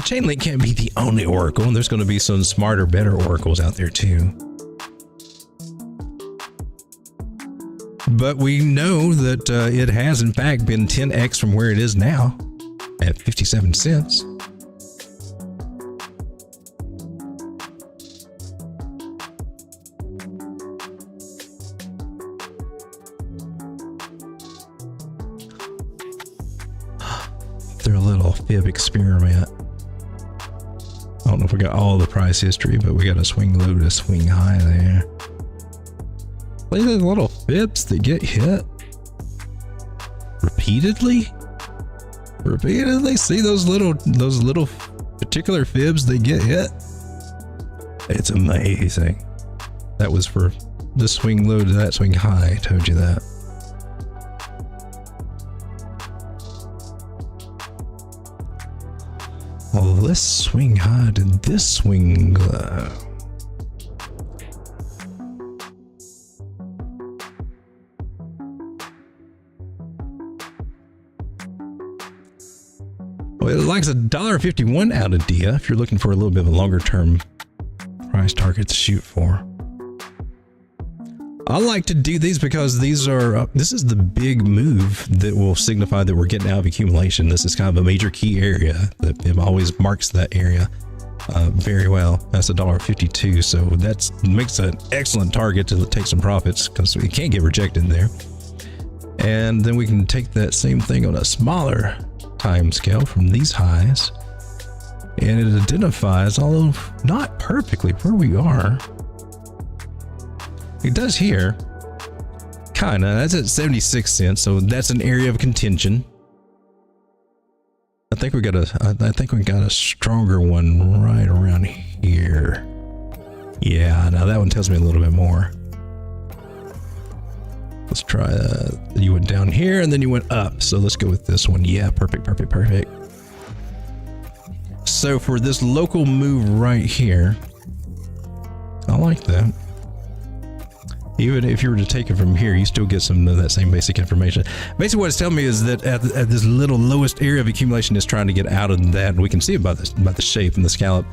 Chainlink can't be the only oracle, and there's going to be some smarter, better oracles out there too. But we know that it has, in fact, been 10x from where it is now at 57 cents. Their little fib experiment. I don't know if we got all the price history, but we got a swing low to swing high there. Look at those little fibs that get hit repeatedly. See those little particular fibs that get hit. It's amazing. That was for the swing low to that swing high. I told you that. Well, this swing high to this swing low. Well, it likes $1.51 out of Dia if you're looking for a little bit of a longer term price target to shoot for. I like to do these because these are this is the big move that will signify that we're getting out of accumulation. This is kind of a major key area. That it always marks that area very well. That's $1.52, so that makes an excellent target to take some profits because we can't get rejected there. And then we can take that same thing on a smaller time scale from these highs, and it identifies, although not perfectly, where we are. It does here, kinda. That's at 76 cents, so that's an area of contention. I think we got a stronger one right around here. Yeah, now that one tells me a little bit more. Let's try you went down here and then you went up, so let's go with this one. Yeah, perfect. So for this local move right here, I like that. Even if you were to take it from here, you still get some of that same basic information. Basically what it's telling me is that at this little lowest area of accumulation is trying to get out of that, and we can see it by the shape and the scallop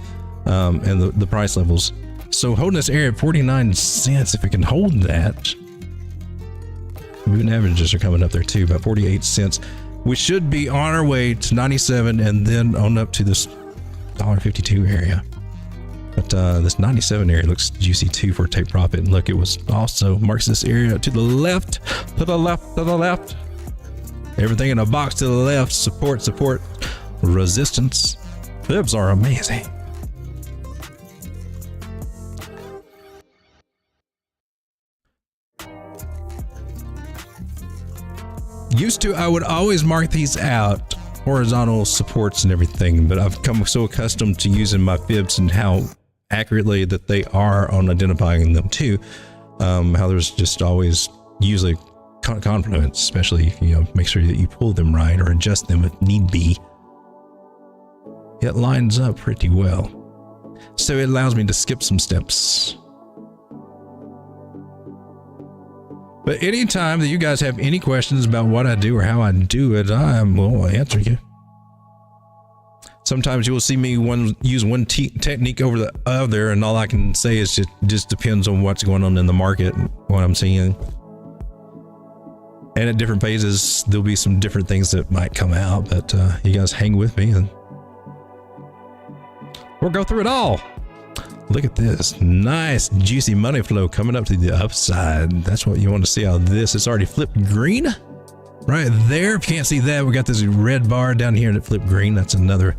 and the price levels. So holding this area at 49 cents, if we can hold that, moving averages are coming up there too, about 48 cents. We should be on our way to 97 and then on up to this $1.52 area. But this 97 area looks juicy too for a take profit. And look, it was also marks this area to the left, Everything in a box to the left, support, resistance. Fibs are amazing. Used to, I would always mark these out, horizontal supports and everything, but I've come so accustomed to using my fibs and how accurately that they are on identifying them too. How there's just always usually confidence, especially if you make sure that you pull them right or adjust them if need be. It lines up pretty well, so it allows me to skip some steps. But anytime that you guys have any questions about what I do or how I do it, I will answer you. Sometimes you will see me use one technique over the other, and all I can say is it just depends on what's going on in the market and what I'm seeing. And at different phases, there'll be some different things that might come out, but you guys hang with me and we'll go through it all. Look at this nice juicy money flow coming up to the upside. That's what you want to see out of this. It's already flipped green right there. If you can't see that, we got this red bar down here and it flipped green. That's another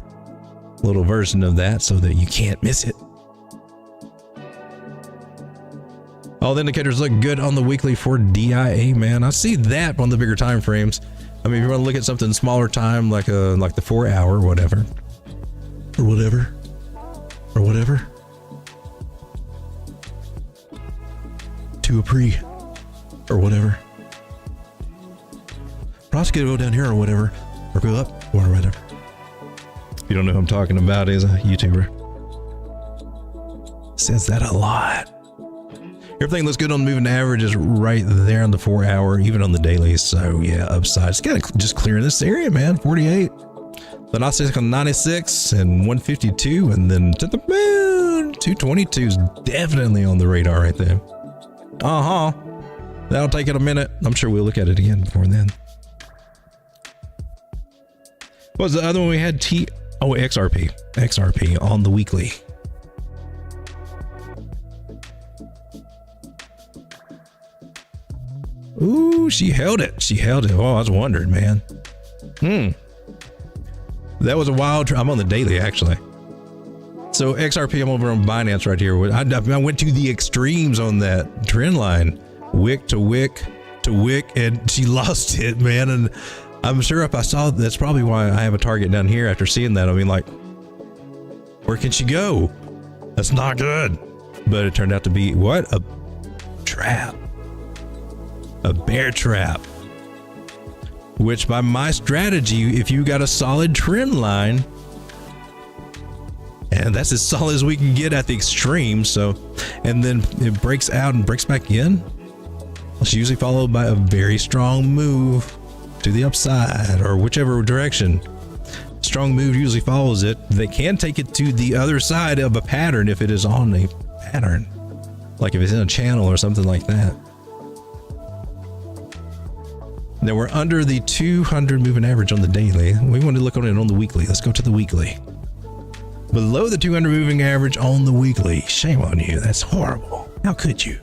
little version of that so that you can't miss it. All the indicators look good on the weekly for DIA, man. I see that on the bigger time frames. I mean, if you want to look at something smaller time, like the 4 hour, whatever. To a pre or whatever. Prosecutor go down here or whatever, or go up or whatever. If you don't know who I'm talking about, he's a YouTuber. Says that a lot. Everything looks good on the moving averages right there on the 4 hour, even on the daily. So yeah, upside. It's got to just clear this area, man. 48. The Nasdaq on 96 and 152, and then to the moon. 222 is definitely on the radar right there. That'll take it a minute. I'm sure we'll look at it again before then. What was the other one we had? XRP on the weekly. Ooh, she held it. Oh, I was wondering, man. That was a wild. I'm on the daily actually. So XRP, I'm over on Binance right here. I went to the extremes on that trend line, wick to wick to wick, and she lost it, man. And I'm sure if I saw, that's probably why I have a target down here after seeing that. I mean, like, where can she go? That's not good. But it turned out to be what? A trap. A bear trap. Which by my strategy, if you got a solid trend line, and that's as solid as we can get at the extreme. So, and then it breaks out and breaks back in. It's usually followed by a very strong move to the upside or whichever direction. Strong move usually follows it. They can take it to the other side of a pattern if it is on a pattern, like if it's in a channel or something like that. Now we're under the 200 moving average on the daily. We want to look on it on the weekly. Let's go to the weekly. Below the 200 moving average on the weekly. Shame on you. That's horrible. How could you?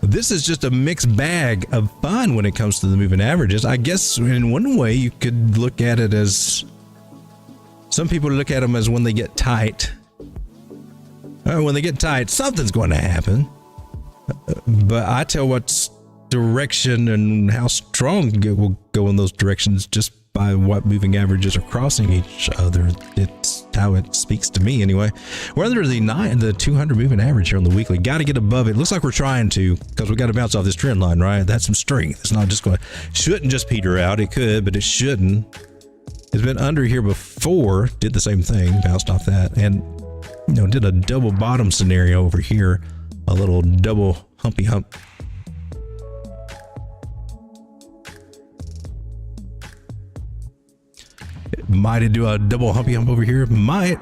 This is just a mixed bag of fun when it comes to the moving averages. I guess in one way you could look at it as, some people look at them as when they get tight. When they get tight, something's going to happen. But I tell what's direction and how strong it will go in those directions just by what moving averages are crossing each other. It's how it speaks to me anyway. We're under the 200 moving average here on the weekly. Got to get above it. Looks like we're trying to, because we got to bounce off this trend line, right? That's some strength. It's not just going to, shouldn't just peter out. It could, but it shouldn't. It's been under here before, did the same thing, bounced off that, and did a double bottom scenario over here, a little double humpy hump. Might do a double humpy hump over here. Might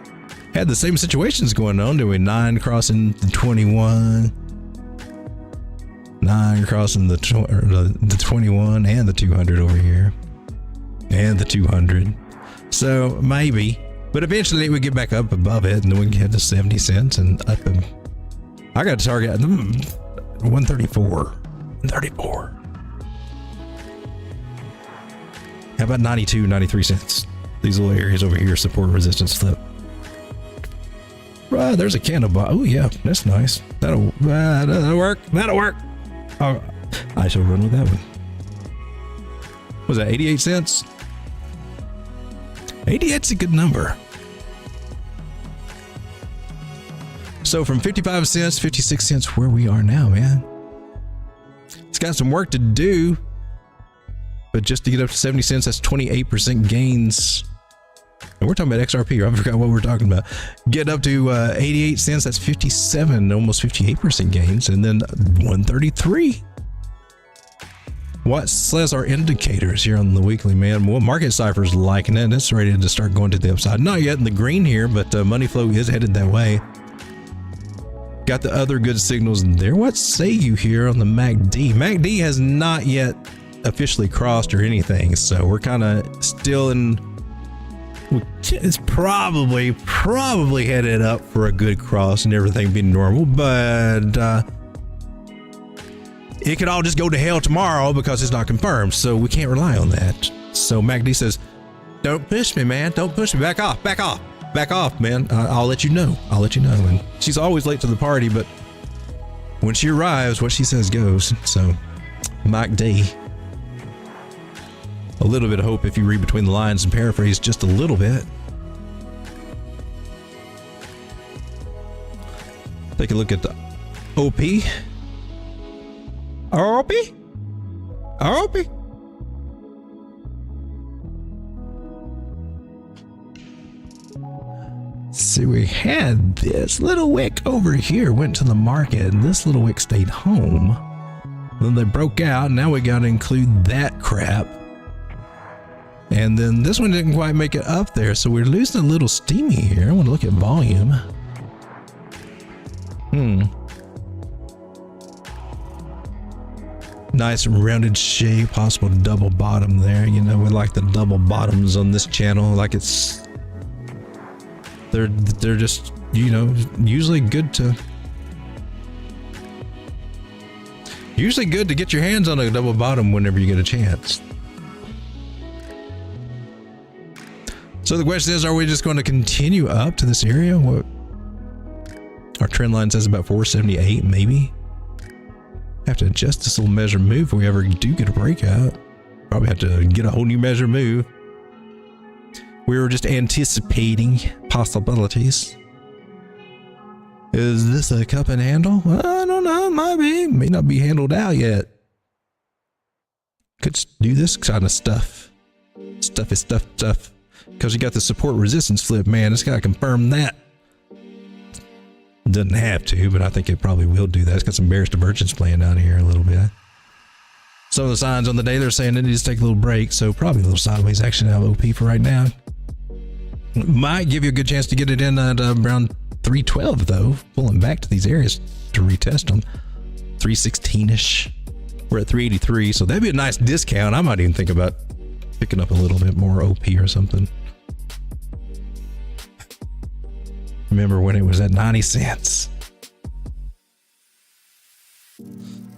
had the same situations going on, doing 9 crossing the 21, 9 crossing the 21 and the 200 over here, and the 200. So maybe, but eventually we get back up above it, and then we can head to 70 cents and up. I got to target 134, 134. How about 92, 93 cents? These little areas over here, support, resistance, flip. Right, there's a candle bar. Oh yeah, that's nice. That'll work. That'll work. Oh, I shall run with that one. Was that 88 cents? 88's a good number. So from 55 cents, 56 cents, where we are now, man. It's got some work to do, but just to get up to 70 cents, that's 28% gains. And we're talking about XRP. I forgot what we're talking about. Get up to 88 cents, that's 57, almost 58% gains, and then 133. What says our indicators here on the weekly, man? Well, market cipher's liking it. It's ready to start going to the upside. Not yet in the green here, but money flow is headed that way. Got the other good signals in there. What say you here on the MACD? MACD has not yet officially crossed or anything, so we're kind of still in. It's probably headed up for a good cross and everything being normal, but it could all just go to hell tomorrow because it's not confirmed, so we can't rely on that. So MACD says, "Don't push me, man. Don't push me. Back off. Back off. Back off, man. I'll let you know. I'll let you know." And she's always late to the party, but when she arrives, what she says goes. So MACD. A little bit of hope if you read between the lines and paraphrase just a little bit. Take a look at the OP. OP? OP? See, we had this little wick over here, went to the market, and this little wick stayed home. Then they broke out, and now we got to include that crap. And then this one didn't quite make it up there, so we're losing a little steamy here. I want to look at volume. Nice rounded shape, possible double bottom there. You know, we like the double bottoms on this channel. Like it's, they're just, you know, usually good to get your hands on a double bottom whenever you get a chance. So the question is, are we just going to continue up to this area? What our trend line says about 478, maybe. Have to adjust this little measure move if we ever do get a breakout. Probably have to get a whole new measure move. We were just anticipating possibilities. Is this a cup and handle? Well, I don't know. It might be. May not be handled out yet. Could do this kind of stuff. Stuff. Because you got the support resistance flip, man. It's got to confirm that. Doesn't have to, but I think it probably will do that. It's got some bearish divergence playing out here a little bit. Some of the signs on the day, they're saying it needs to take a little break, so probably a little sideways action out of OP for right now. Might give you a good chance to get it in at around 312, though. Pulling back to these areas to retest them. 316-ish. We're at 383, so that'd be a nice discount. I might even think about picking up a little bit more OP or something. Remember when it was at 90 cents?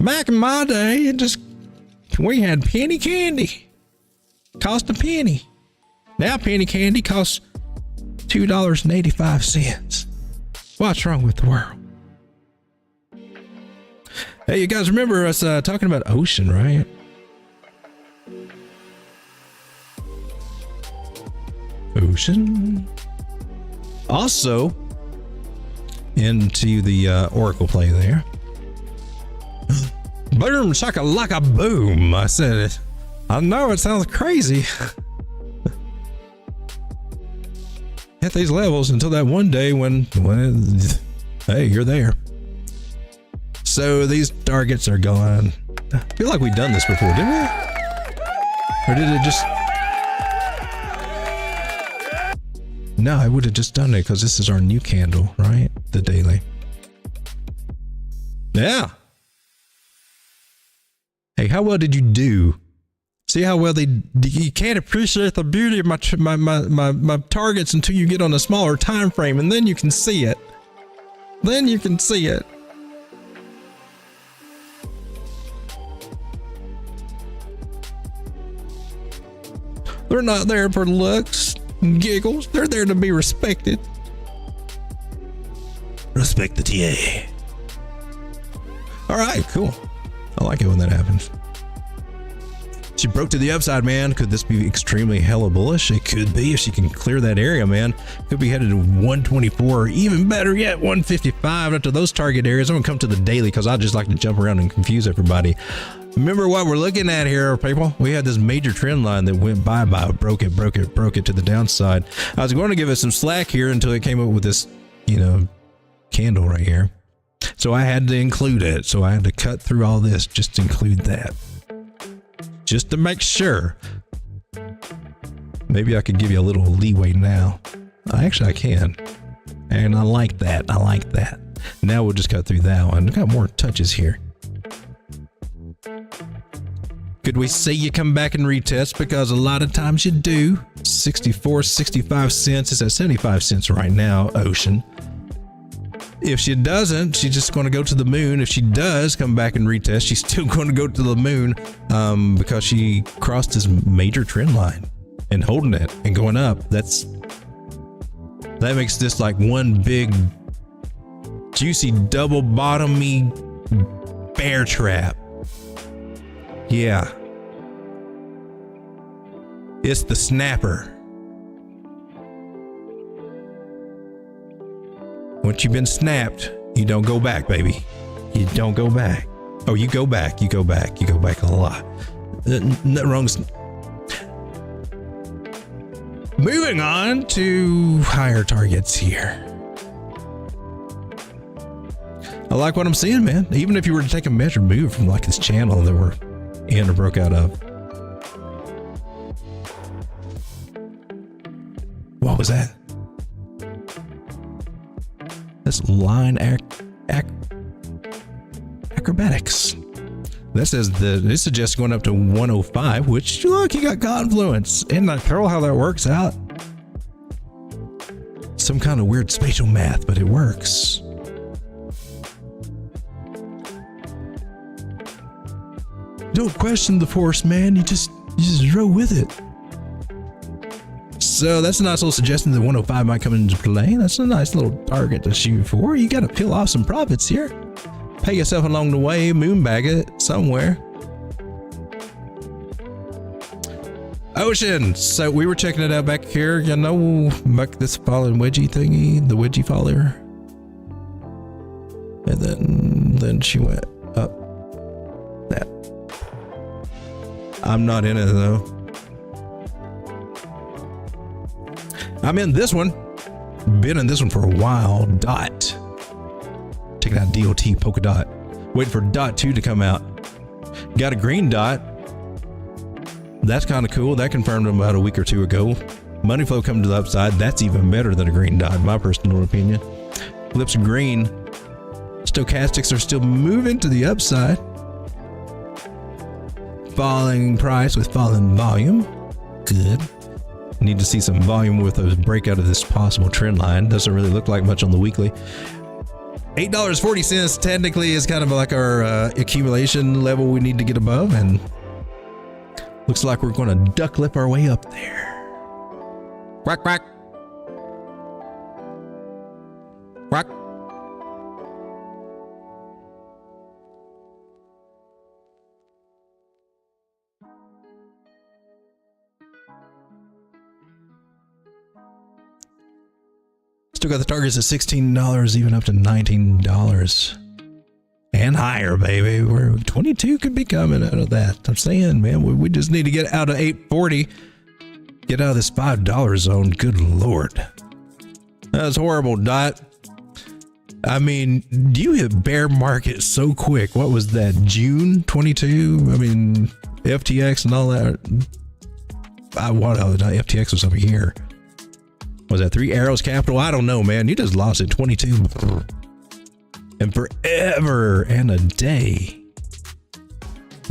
Back in my day, we had penny candy. Cost a penny. Now penny candy costs $2.85. What's wrong with the world? Hey, you guys remember us talking about Ocean, right? Ocean. Also, into the Oracle play there. Boom, shakalaka boom. I said it. I know it sounds crazy. Hit these levels until that one day when hey, you're there. So these targets are going. I feel like we've done this before, didn't we? Or did it just? No, I would have just done it because this is our new candle, right? The daily. Yeah. Hey, how well did you do? See how well you can't appreciate the beauty of my targets until you get on a smaller time frame, and then you can see it. Then you can see it. They're not there for looks and giggles. They're there to be respected. Respect the TA. All right, cool. I like it when that happens. She broke to the upside, man. Could this be extremely hella bullish? It could be if she can clear that area, man. Could be headed to 124 or even better yet, 155 up to those target areas. I'm gonna come to the daily because I just like to jump around and confuse everybody. Remember what we're looking at here, people. We had this major trend line that went by, broke it to the downside. I was going to give it some slack here until it came up with this, you know, candle right here. So I had to include it. So I had to cut through all this just to include that. Just to make sure. Maybe I could give you a little leeway now. Actually, I can. And I like that. I like that. Now we'll just cut through that one. We've got more touches here. Could we say you come back and retest? Because a lot of times you do. 64, 65 cents. It's at 75 cents right now, Ocean. If she doesn't, she's just going to go to the moon. If she does come back and retest, she's still going to go to the moon because she crossed this major trend line and holding it and going up. That makes this like one big juicy double bottomy bear trap. Yeah. It's the snapper. Once you've been snapped, you don't go back, baby. You don't go back. Oh, you go back. You go back. You go back a lot. Nothing wrong. Moving on to higher targets here. I like what I'm seeing, man. Even if you were to take a measured move from like this channel that we're in or broke out of. What was that? That's line acrobatics. That says this suggests going up to 105, which look, you got confluence. Isn't that cool how that works out? Some kind of weird spatial math, but it works. Don't question the force, man. You just roll with it. So that's a nice little suggestion that 105 might come into play. That's a nice little target to shoot for. You got to peel off some profits here. Pay yourself along the way, moonbag it somewhere. Ocean. So we were checking it out back here. You know, back this falling wedgie thingy, the wedgie faller. And then she went up. That. I'm not in it though. I'm in this one. Been in this one for a while. Dot. Checking out DOT polka dot. Waiting for dot 2 to come out. Got a green dot. That's kind of cool. That confirmed about a week or two ago. Money flow coming to the upside. That's even better than a green dot, in my personal opinion. Flips green. Stochastics are still moving to the upside. Falling price with falling volume. Good. Need to see some volume with a breakout of this possible trend line. Doesn't really look like much on the weekly. $8.40 technically is kind of like our accumulation level we need to get above, and looks like we're going to duck lip our way up there. Quack, quack. Quack. Still got the targets at $16, even up to $19 and higher, baby. We're 22 could be coming out of that. I'm saying, man, we just need to get out of 840, get out of this $5 zone. Good Lord, that's horrible. Dot. I mean, you hit bear market so quick. What was that? June 22. I mean, FTX and all that. FTX was over here. Was that 3 Arrows Capital? I don't know, man. You just lost it 22. And forever and a day.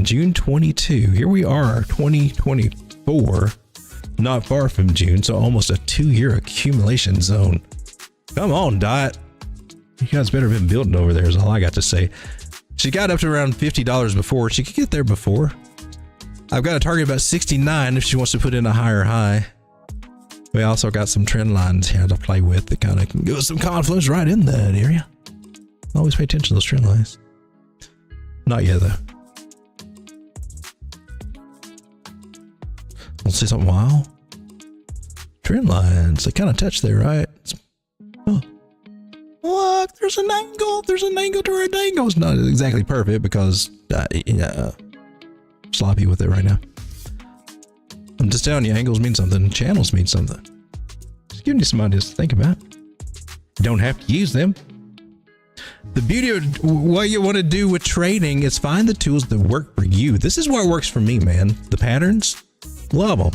June 22. Here we are, 2024. Not far from June, so almost a 2-year accumulation zone. Come on, Dot. You guys better have been building over there is all I got to say. She got up to around $50 before. She could get there before. I've got a target about 69 if she wants to put in a higher high. We also got some trend lines here to play with that kind of can give us some confluence right in that area. Always pay attention to those trend lines. Not yet, though. Let's see something wild. Trend lines, they kind of touch there, right? Oh. Look, there's an angle. There's an angle to our dangle. It's not exactly perfect because sloppy with it right now. I'm just telling you, angles mean something. Channels mean something. Just giving you some ideas to think about. Don't have to use them. The beauty of what you want to do with trading is find the tools that work for you. This is what works for me, man. The patterns, love them.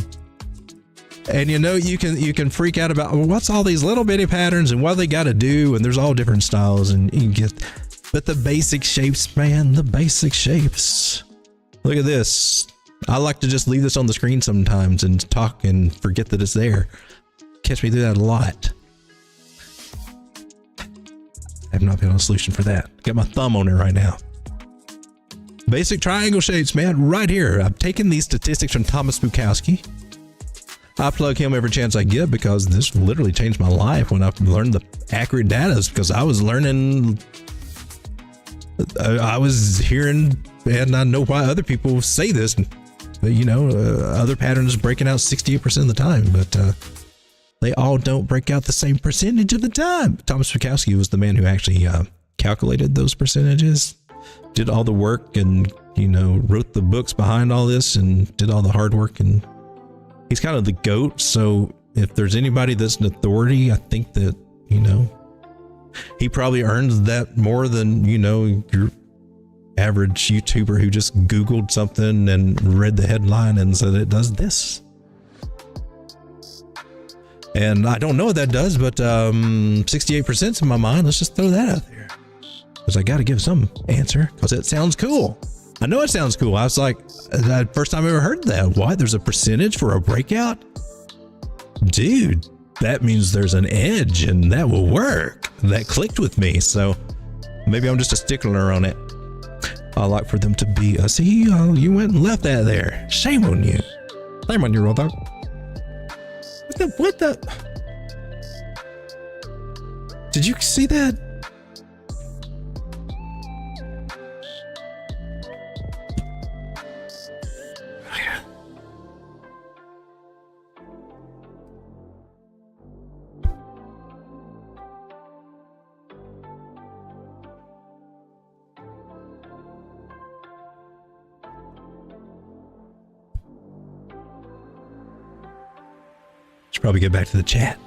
And you know, you can freak out about, well, what's all these little bitty patterns and what they got to do, and there's all different styles, and you can get, but the basic shapes, man, the basic shapes. Look at this. I like to just leave this on the screen sometimes and talk and forget that it's there. Catch me through that a lot. I have not found a solution for that. Got my thumb on it right now. Basic triangle shapes, man, right here. I've taken these statistics from Thomas Bukowski. I plug him every chance I get because this literally changed my life when I learned the accurate data, because I was learning, I was hearing, and I know why other people say this, but you know, other patterns breaking out 68% of the time, but they all don't break out the same percentage of the time. Thomas Bukowski was the man who actually calculated those percentages, did all the work, and, you know, wrote the books behind all this and did all the hard work, and he's kind of the GOAT. So if there's anybody that's an authority, I think that, you know, he probably earns that more than, you know, your average YouTuber who just Googled something and read the headline and said it does this. And I don't know what that does, but 68% in my mind. Let's just throw that out there, because I got to give some answer, because it sounds cool. I know it sounds cool. I was like, first time I ever heard that. What? There's a percentage for a breakout? Dude, that means there's an edge, and that will work. That clicked with me. So maybe I'm just a stickler on it. I like for them to be, see, you went and left that there. Shame on you. Shame on you, Roll Dog. What the? Did you see that? Should probably get back to the chat.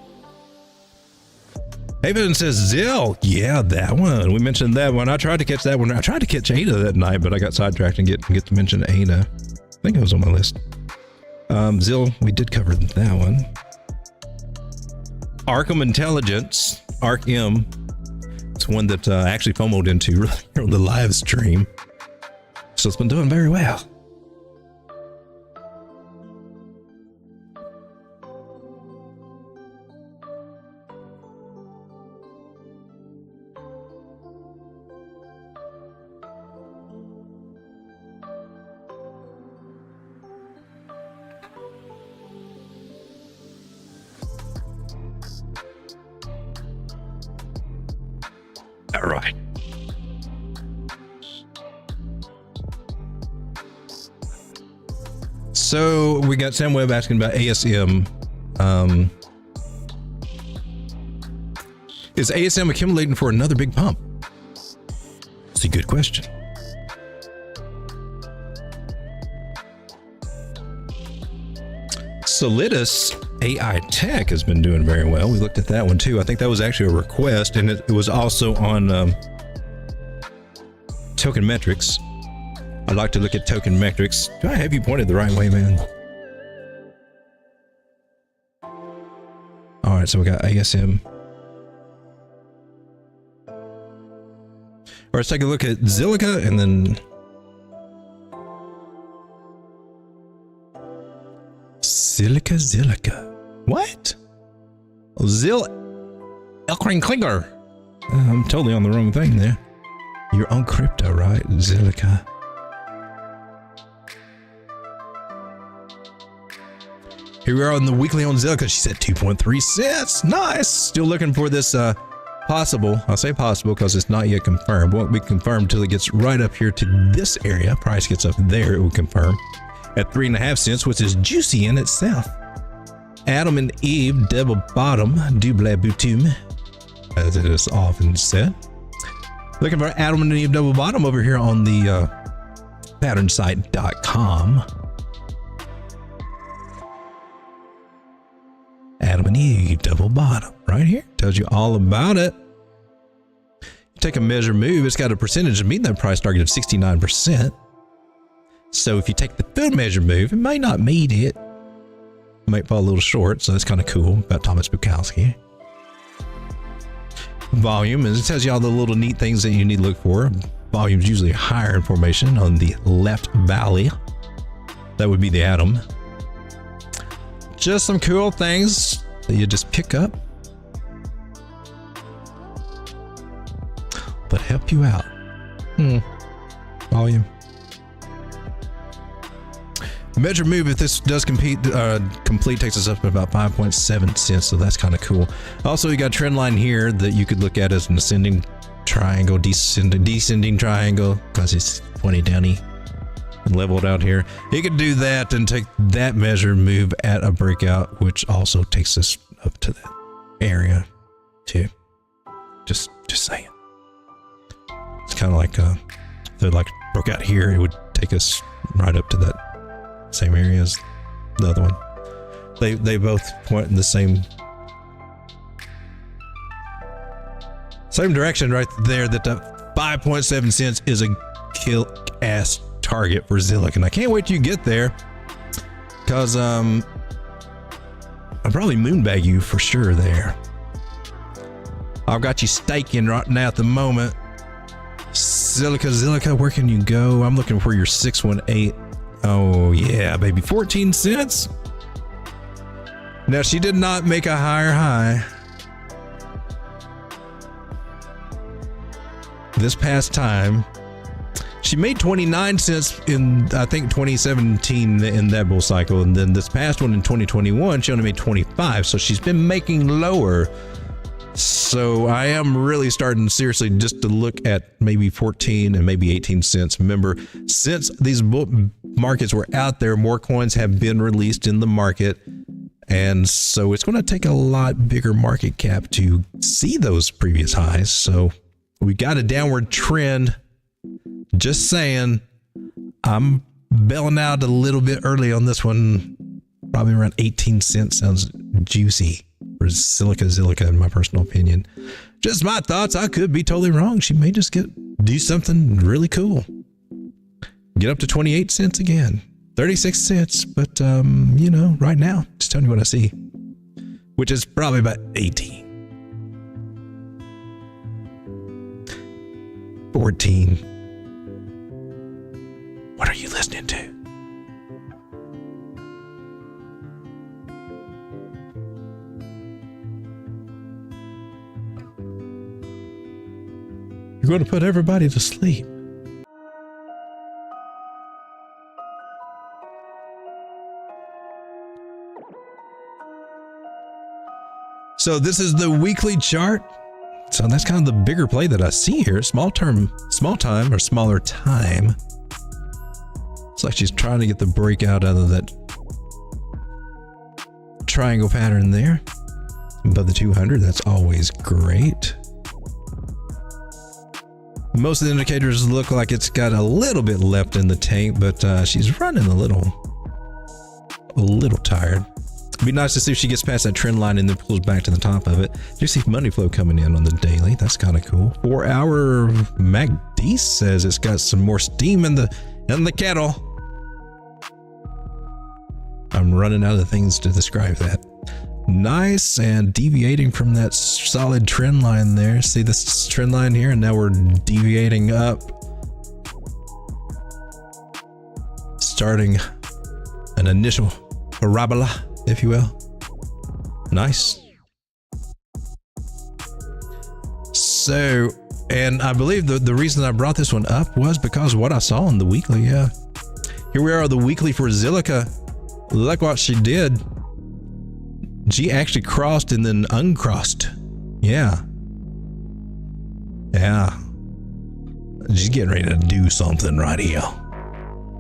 Haven says Zill. Yeah, that one. We mentioned that one. I tried to catch that one. I tried to catch Ada that night, but I got sidetracked and get to mention Ada. I think it was on my list. Zill, we did cover that one. Arkham Intelligence, ARC-M. It's one that I actually FOMO'd into on the live stream. So it's been doing very well. All right. So we got Sam Webb asking about ASM. Is ASM accumulating for another big pump? It's a good question. Solidus AI Tech has been doing very well. We looked at that one too. I think that was actually a request, and it was also on Tokenmetrics. I'd like to look at Tokenmetrics. Do I have you pointed the right way, man? All right, so we got ASM. All right, let's take a look at Zilliqa and then Zilliqa. What? Oh, Elkring Klinger. I'm totally on the wrong thing there. You're on crypto, right? Zilliqa. Here we are on the weekly on Zilliqa. She's at 2.3 cents. Nice. Still looking for this possible. I'll say possible because it's not yet confirmed. Won't be confirmed until it gets right up here to this area. Price gets up there, it will confirm at 3.5 cents, which is juicy in itself. Adam and Eve, double bottom, double boutum, as it is often said. Looking for Adam and Eve double bottom over here on the patternsite.com. Adam and Eve double bottom right here tells you all about it. You take a measure move, it's got a percentage of meeting that price target of 69%. So if you take the full measure move, it may not meet it. It might fall a little short, so that's kind of cool about Thomas Bukowski. Volume, and it tells you all the little neat things that you need to look for. Volume's usually higher in formation on the left valley. That would be the atom. Just some cool things that you just pick up but help you out. Volume. Measure move, if this does complete takes us up to about 5.7 cents, so that's kind of cool. Also, you got a trend line here that you could look at as an ascending triangle, descending triangle, because it's 20 downy and leveled out here. You could do that and take that measure move at a breakout, which also takes us up to that area too. Just saying. It's kind of like if they like broke out here, it would take us right up to that same area as the other one. They both point in the same direction right there. That 5.7 cents is a kill ass target for Zilliqa, and I can't wait till you get there, because I'll probably moonbag you for sure there. I've got you staking right now at the moment. Zilliqa, where can you go? I'm looking for your 618. Oh yeah, baby, 14 cents. Now she did not make a higher high this past time. She made 29 cents in, I think, 2017 in that bull cycle, and then this past one in 2021 she only made 25, so she's been making lower. So I am really starting seriously just to look at maybe 14 and maybe 18 cents. Remember, since these bull markets were out there, more coins have been released in the market, and so it's going to take a lot bigger market cap to see those previous highs. So we got a downward trend. Just saying, I'm bailing out a little bit early on this one. Probably around 18 cents sounds juicy for Zilliqa, in my personal opinion. Just my thoughts. I could be totally wrong. She may just do something really cool. Get up to 28 cents again, 36 cents. But, you know, right now, just telling you what I see, which is probably about 18. 14. What are you listening to? You're going to put everybody to sleep. So this is the weekly chart. So that's kind of the bigger play that I see here. Small time or smaller time. It's like she's trying to get the breakout out of that triangle pattern there. Above the 200, that's always great. Most of the indicators look like it's got a little bit left in the tank, but she's running a little tired. It'd be nice to see if she gets past that trend line and then pulls back to the top of it. You see money flow coming in on the daily. That's kind of cool. 4-hour MACD says it's got some more steam in the kettle. I'm running out of things to describe that. Nice, and deviating from that solid trend line there. See this trend line here, and now we're deviating up, starting an initial parabola, if you will. Nice. So, and I believe the reason I brought this one up was because of what I saw in the weekly. Yeah, here we are, the weekly for Zilliqa. Look what she did. She actually crossed and then uncrossed. Yeah. Yeah. She's getting ready to do something right here.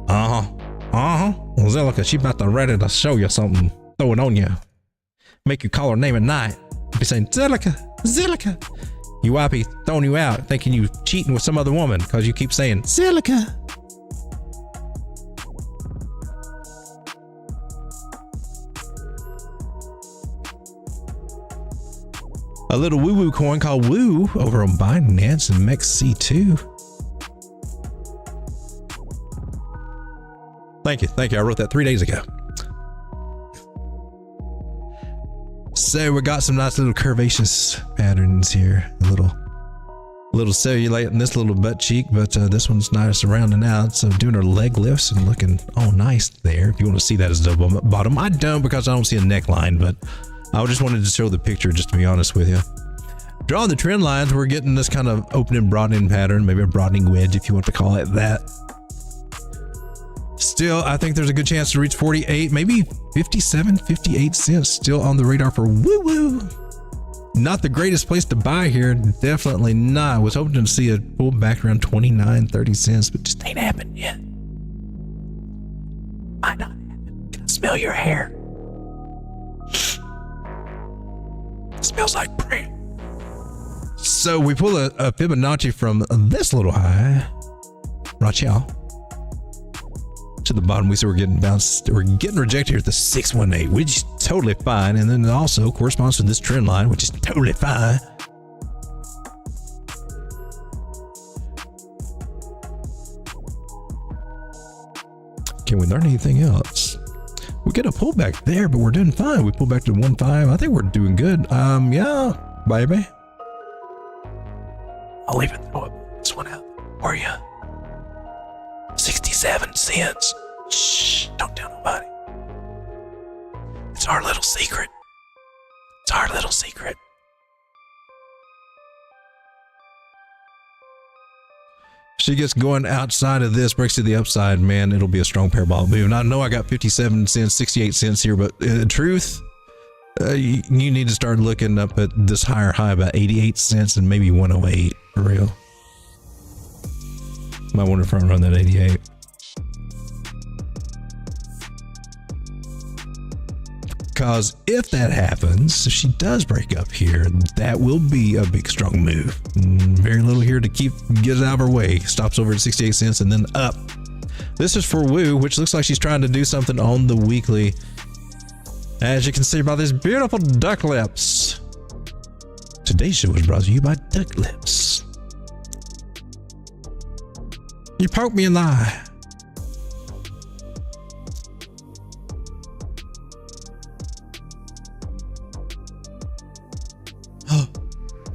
Zilliqa, she about to ready to show you something. Throw it on you. Make you call her name at night. Be saying, Zilliqa, Zilliqa. You wifey throwing you out, thinking you cheating with some other woman because you keep saying, Zilliqa. A little woo-woo coin called Woo over on Binance and MexC too. Thank you. I wrote that 3 days ago. So we got some nice little curvaceous patterns here. A little cellulite in this little butt cheek, but this one's nice rounding out. So doing her leg lifts and looking nice there. If you want to see that as the bottom, I don't because I don't see a neckline, but I just wanted to show the picture just to be honest with you. Drawing the trend lines, we're getting this kind of opening, broadening pattern, maybe a broadening wedge if you want to call it that. Still, I think there's a good chance to reach 48, maybe 57, 58 cents still on the radar for woo-woo. Not the greatest place to buy here, definitely not. I was hoping to see a pull back around 29, 30 cents, but just ain't happened yet. Might not happen. Can I smell your hair? It smells like prayer. So we pull a Fibonacci from this little high, Rachel, to the bottom. We see we're getting bounced. We're getting rejected here at the 618, which is totally fine. And then it also corresponds to this trend line, which is totally fine. Can we learn anything else? We get a pullback there, but we're doing fine. We pull back to 1.5. I think we're doing good. Yeah, baby. I'll even throw this one out for you. 67 cents. Shh, don't tell nobody. It's our little secret. It's our little secret. She gets going outside of this, breaks to the upside, man, it'll be a strong parabolic move. And I know I got 57 cents, 68 cents here, but in truth, you need to start looking up at this higher high, about 88 cents and maybe 108 for real. Might want to front run that 88. Because if that happens, if she does break up here, that will be a big strong move. Very little here to get it out of her way. Stops over at 68 cents and then up. This is for Woo, which looks like she's trying to do something on the weekly. As you can see by these beautiful duck lips. Today's show was brought to you by Duck Lips. You poked me in the eye.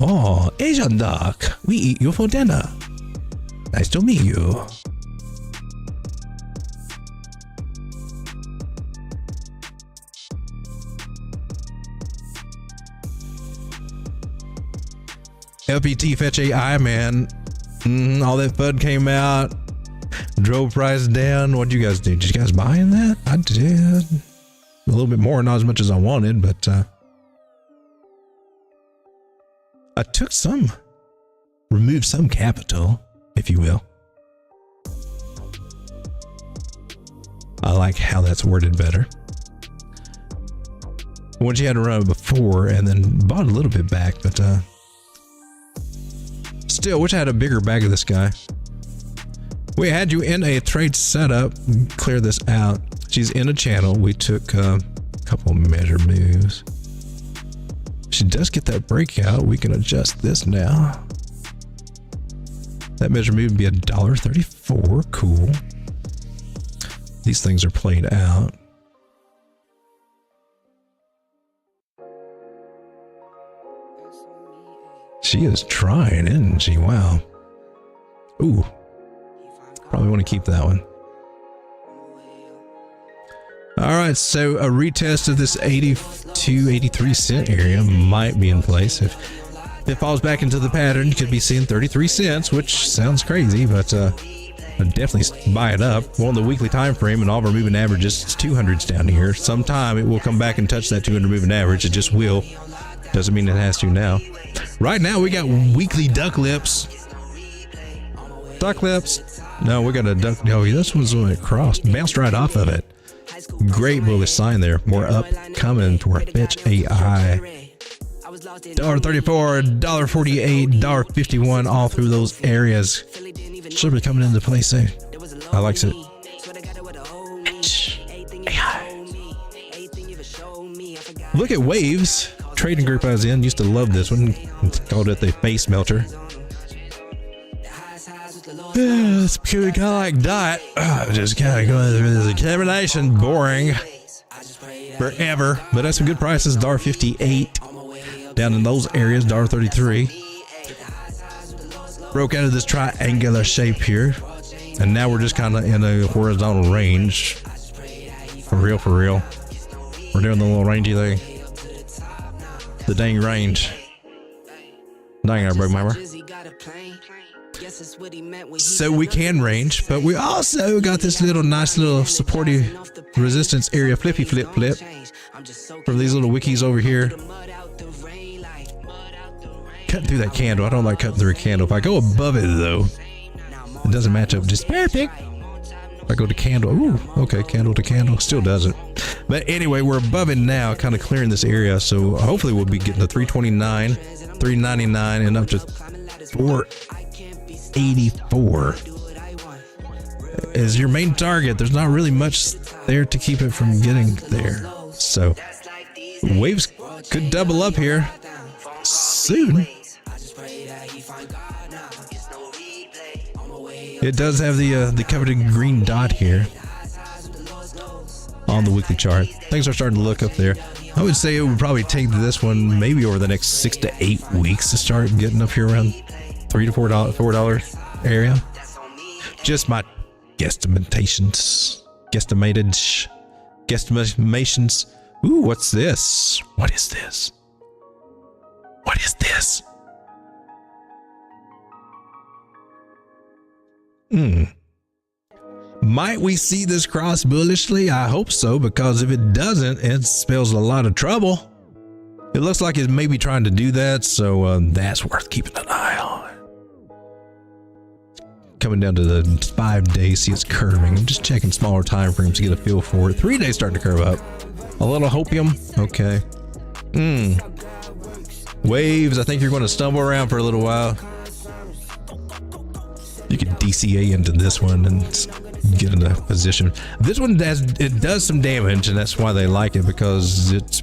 Oh, Asian duck. We eat you for dinner. Nice to meet you. LPT fetch AI, man. All that FUD came out. Drove price down. What'd you guys do? Did you guys buy in that? I did. A little bit more, not as much as I wanted, but I took some, removed some capital, if you will. I like how that's worded better. Once you had to run before and then bought a little bit back, but still, wish I had a bigger bag of this guy. We had you in a trade setup. Clear this out. She's in a channel. We took a couple measure moves. She does get that breakout. We can adjust this now. That measure move would be $1.34. Cool. These things are played out. She is trying, isn't she? Wow. Ooh. Probably want to keep that one. All right, so a retest of this 82, 83 cent area might be in place. If it falls back into the pattern, you could be seeing 33 cents, which sounds crazy, but I'd definitely buy it up. Well, on the weekly time frame and all of our moving averages, it's 200s down here. Sometime it will come back and touch that 200 moving average. It just will. Doesn't mean it has to now. Right now we got weekly duck lips. Duck lips. No, we got a duck. No, this one's when it crossed, bounced right off of it. Great bullish sign there. More up coming to our Fetch AI. $1.34, $1.48, $1.51, all through those areas. Should be coming into play soon. I likes it. AI. Look at Waves. Trading group I was in used to love this one. Called it the face melter. Yeah, it's kind of like Dot. Just kind of going through this examination. Boring. Forever. But that's some good prices. $1.58. Down in those areas, $1.33. Broke out of this triangular shape here. And now we're just kind of in a horizontal range. For real, for real. We're doing the little rangy thing. The dang range. Dang, I broke my hammer. So we can range, but we also got this little nice little supportive resistance area flippy flip from these little wikis over here. Cutting through that candle. I don't like cutting through a candle. If I go above it though, it doesn't match up just perfect. If I go to candle, ooh, okay, candle to candle, still doesn't. But anyway, we're above it now, kind of clearing this area. So hopefully we'll be getting to 329, 399, and up to 484 is your main target. There's not really much there to keep it from getting there. So waves could double up here soon. It does have the coveted green dot here on the weekly chart. Things are starting to look up there. I would say it would probably take this one maybe over the next 6 to 8 weeks to start getting up here around $3 to $4 area. Just my guesstimations. Guesstimations. Ooh, what's this? What is this? What is this? Might we see this cross bullishly? I hope so, because if it doesn't, it spells a lot of trouble. It looks like it may be trying to do that, so that's worth keeping an eye on. Coming down to the 5 days, see it's curving. I'm just checking smaller time frames to get a feel for it. 3 days starting to curve up. A little hopium. Okay. Waves, I think you're going to stumble around for a little while. You can DCA into this one and get in a position. This one does some damage, and that's why they like it, because it's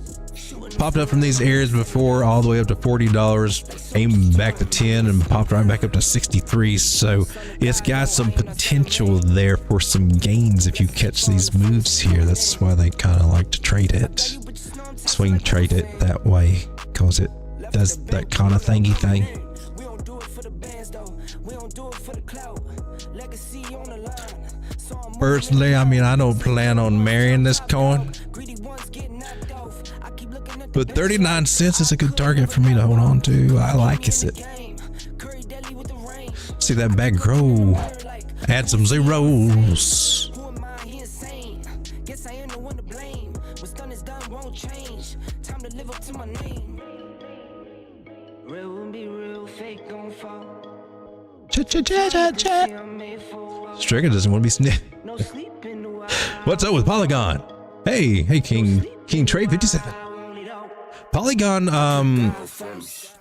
popped up from these areas before all the way up to $40, aimed back to 10 and popped right back up to 63. So it's got some potential there for some gains if you catch these moves here. That's why they kind of like to trade it, swing trade it that way, because it does that kind of thingy thing. Personally, I mean, I don't plan on marrying this coin, but 39 cents is a good target for me to hold on to. I like it. See that back grow. Add some zeros. Stricker doesn't want to be sniffed. What's up with Polygon? Hey King Trade 57. Polygon, I don't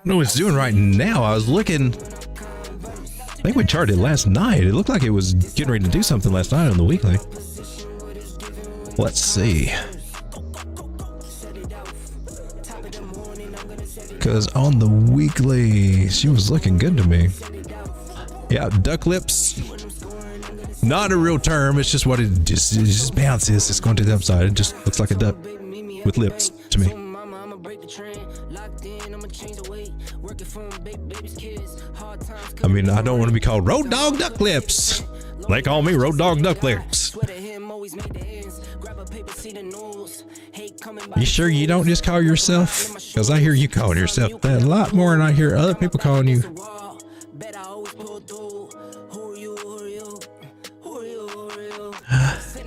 know what it's doing right now. I was looking, I think we charted it last night. It looked like it was getting ready to do something last night on the weekly. Let's see. Because on the weekly, she was looking good to me. Yeah, duck lips. Not a real term. It's just what it just bounces. It's going to the upside. It just looks like a duck with lips to me. I mean, I don't want to be called Road Dog Duck Lips. They call me Road Dog Duck Lips. You sure you don't just call yourself? Because I hear you calling yourself that a lot more than I hear other people calling you.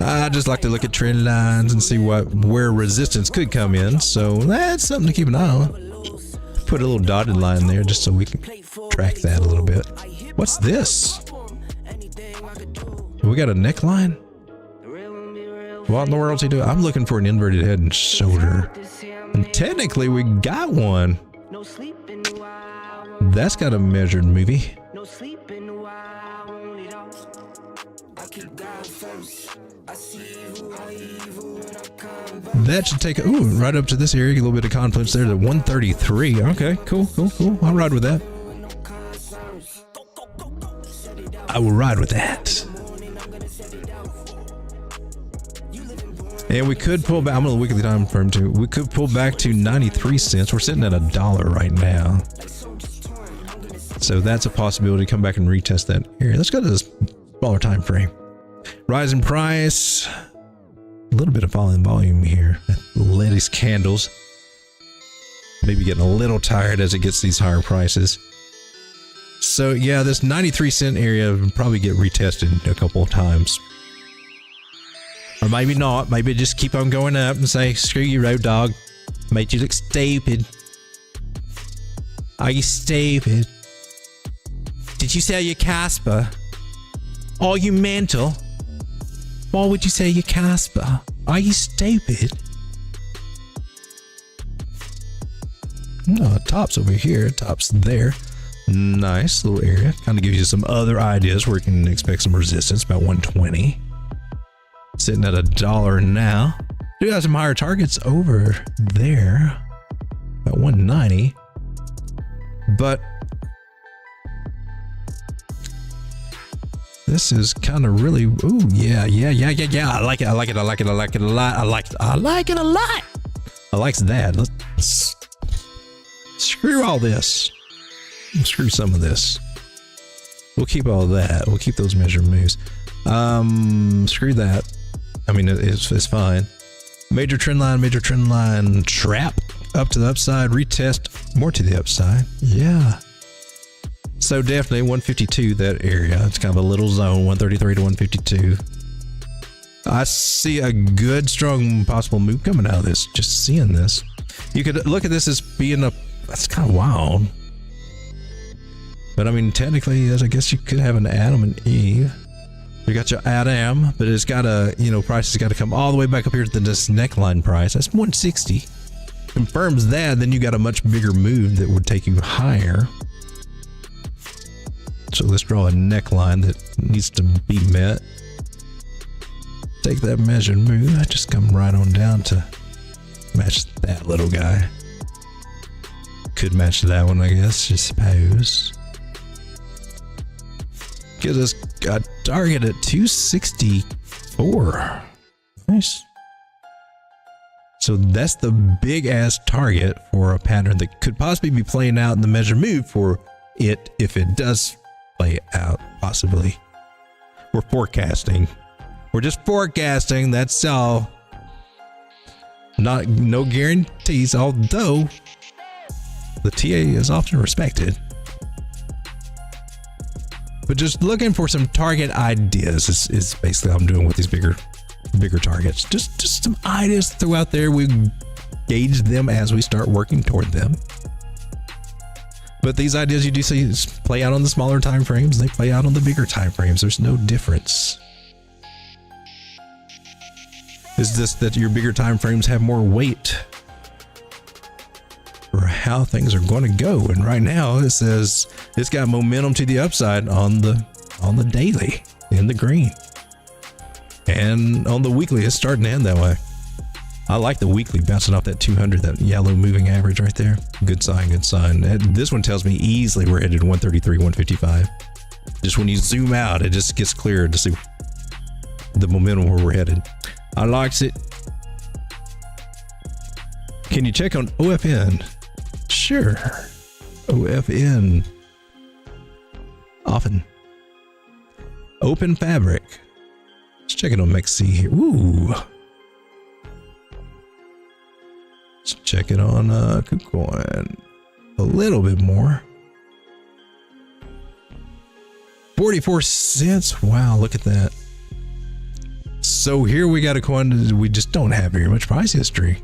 I just like to look at trend lines and see where resistance could come in. So that's something to keep an eye on. Put a little dotted line there just so we can track that a little bit. What's this? We got a neckline? What in the world's he doing? I'm looking for an inverted head and shoulder. And technically we got one. That's got a measured movie. That should take right up to this area. A little bit of confluence there to 133. Okay, cool. I'll ride with that. I will ride with that. And we could pull back. I'm on the weekly time frame too. We could pull back to 93 cents. We're sitting at $1 right now. So that's a possibility. Come back and retest that area. Let's go to this smaller time frame. Rise in price. A little bit of fall in volume here. Letty's candles. Maybe getting a little tired as it gets these higher prices. So yeah, this 93 cent area will probably get retested a couple of times. Or maybe not. Maybe just keep on going up and say, screw you, road dog. Made you look stupid. Are you stupid? Did you sell your Casper? Are you mental? Why would you sell your Casper? Are you stupid? No, top's over here. Top's there. Nice little area. Kind of gives you some other ideas where you can expect some resistance. About 120. Sitting at $1 now. Do have some higher targets over there. About 190. But this is kind of really, ooh, yeah. I like it a lot. I like it a lot. I like that. Let's screw all this. Screw some of this. We'll keep all that. We'll keep those measured moves. Screw that. I mean, it's fine. Major trend line, trap up to the upside, retest more to the upside. Yeah. So definitely 152, that area. It's kind of a little zone, 133 to 152. I see a good, strong possible move coming out of this. Just seeing this. You could look at this as being that's kind of wild. But I mean, technically, I guess you could have an Adam and Eve. You got your Adam, but it's got price has got to come all the way back up here to this neckline price. That's 160. Confirms that, then you got a much bigger move that would take you higher. So let's draw a neckline that needs to be met. Take that measured move. Just come right on down to match that little guy. Could match that one, I guess, I suppose. Gives us a target at 264. Nice. So that's the big ass target for a pattern that could possibly be playing out in the measured move for it if it does play out, possibly. We're forecasting. We're just forecasting, that's all. No guarantees, although the TA is often respected. But just looking for some target ideas is basically what I'm doing with these bigger targets. Just some ideas to throw out there. We gauge them as we start working toward them. But these ideas you do see play out on the smaller time frames. They play out on the bigger time frames. There's no difference. Is this that your bigger time frames have more weight for how things are going to go? And right now it says it's got momentum to the upside on the daily in the green, and on the weekly it's starting to end that way. I like the weekly bouncing off that 200, that yellow moving average right there. Good sign, good sign. This one tells me easily we're headed 133, 155. Just when you zoom out, it just gets clearer to see the momentum where we're headed. I likes it. Can you check on OFN? Sure. OFN. Often. Open fabric. Let's check it on MexC here. Ooh. Let's check it on KuCoin. A little bit more. 44 cents. Wow, look at that. So here we got a coin that we just don't have very much price history.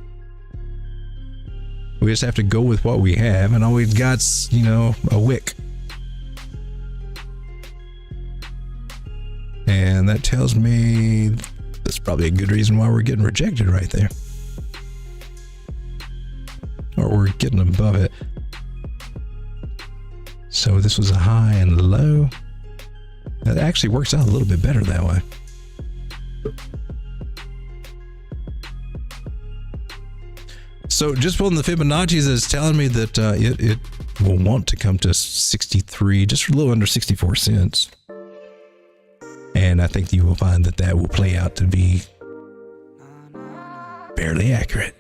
We just have to go with what we have, and all we've got's, you know, a wick. And that tells me that's probably a good reason why we're getting rejected right there. Or we're getting above it. So this was a high and low. That actually works out a little bit better that way. So just pulling the Fibonacci's is telling me that it will want to come to 63, just a little under 64 cents. And I think you will find that that will play out to be fairly accurate.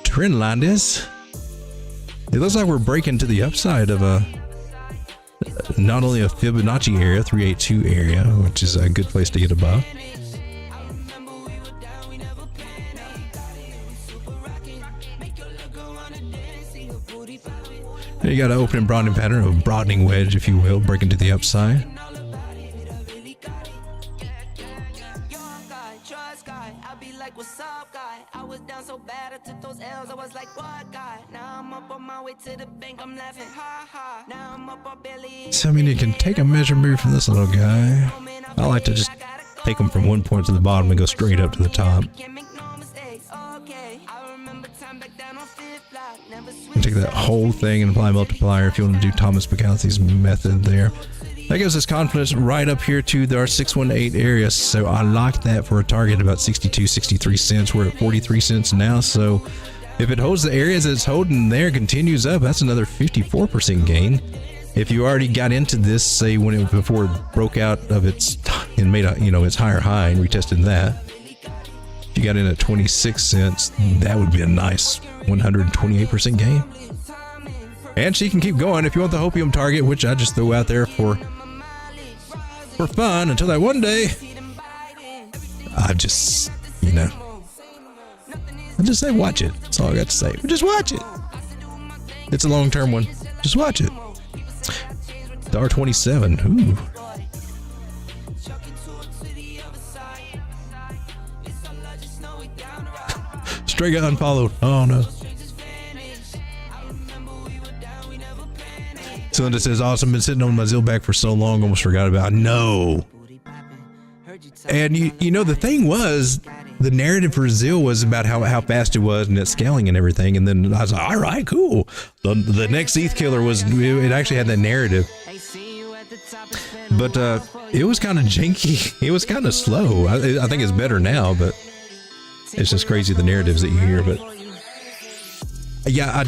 Trend line is, it looks like we're breaking to the upside of a not only a Fibonacci area, 382 area, which is a good place to get above. You got an open and broadening pattern, a broadening wedge, if you will, breaking to the upside. So I mean, you can take a measure move from this little guy. I like to just take them from one point to the bottom and go straight up to the top. And take that whole thing and apply a multiplier if you want to do Thomas Bukowski's method there. That gives us confidence right up here to our 618 area. So I locked that for a target about 62, 63 cents. We're at 43 cents now. So if it holds the areas that it's holding there, continues up, that's another 54% gain. If you already got into this, say when it before it broke out of its and made a, you know, its higher high and retested that, if you got in at 26 cents, that would be a nice 128% gain. And she can keep going if you want the hopium target, which I just throw out there for fun until that one day I just, you know, I just say watch it. That's all I got to say. Just watch it. It's a long-term one. Just watch it. $1.27. Ooh. Straight got unfollowed. Oh no. Cylinder says, awesome, been sitting on my Zillback for so long, almost forgot about it. No. And you know, the thing was, the narrative for Zill was about how fast it was and its scaling and everything. And then I was like, all right, cool. The next ETH killer was, it actually had that narrative. But it was kind of janky. It was kind of slow. I think it's better now, but it's just crazy the narratives that you hear. But yeah,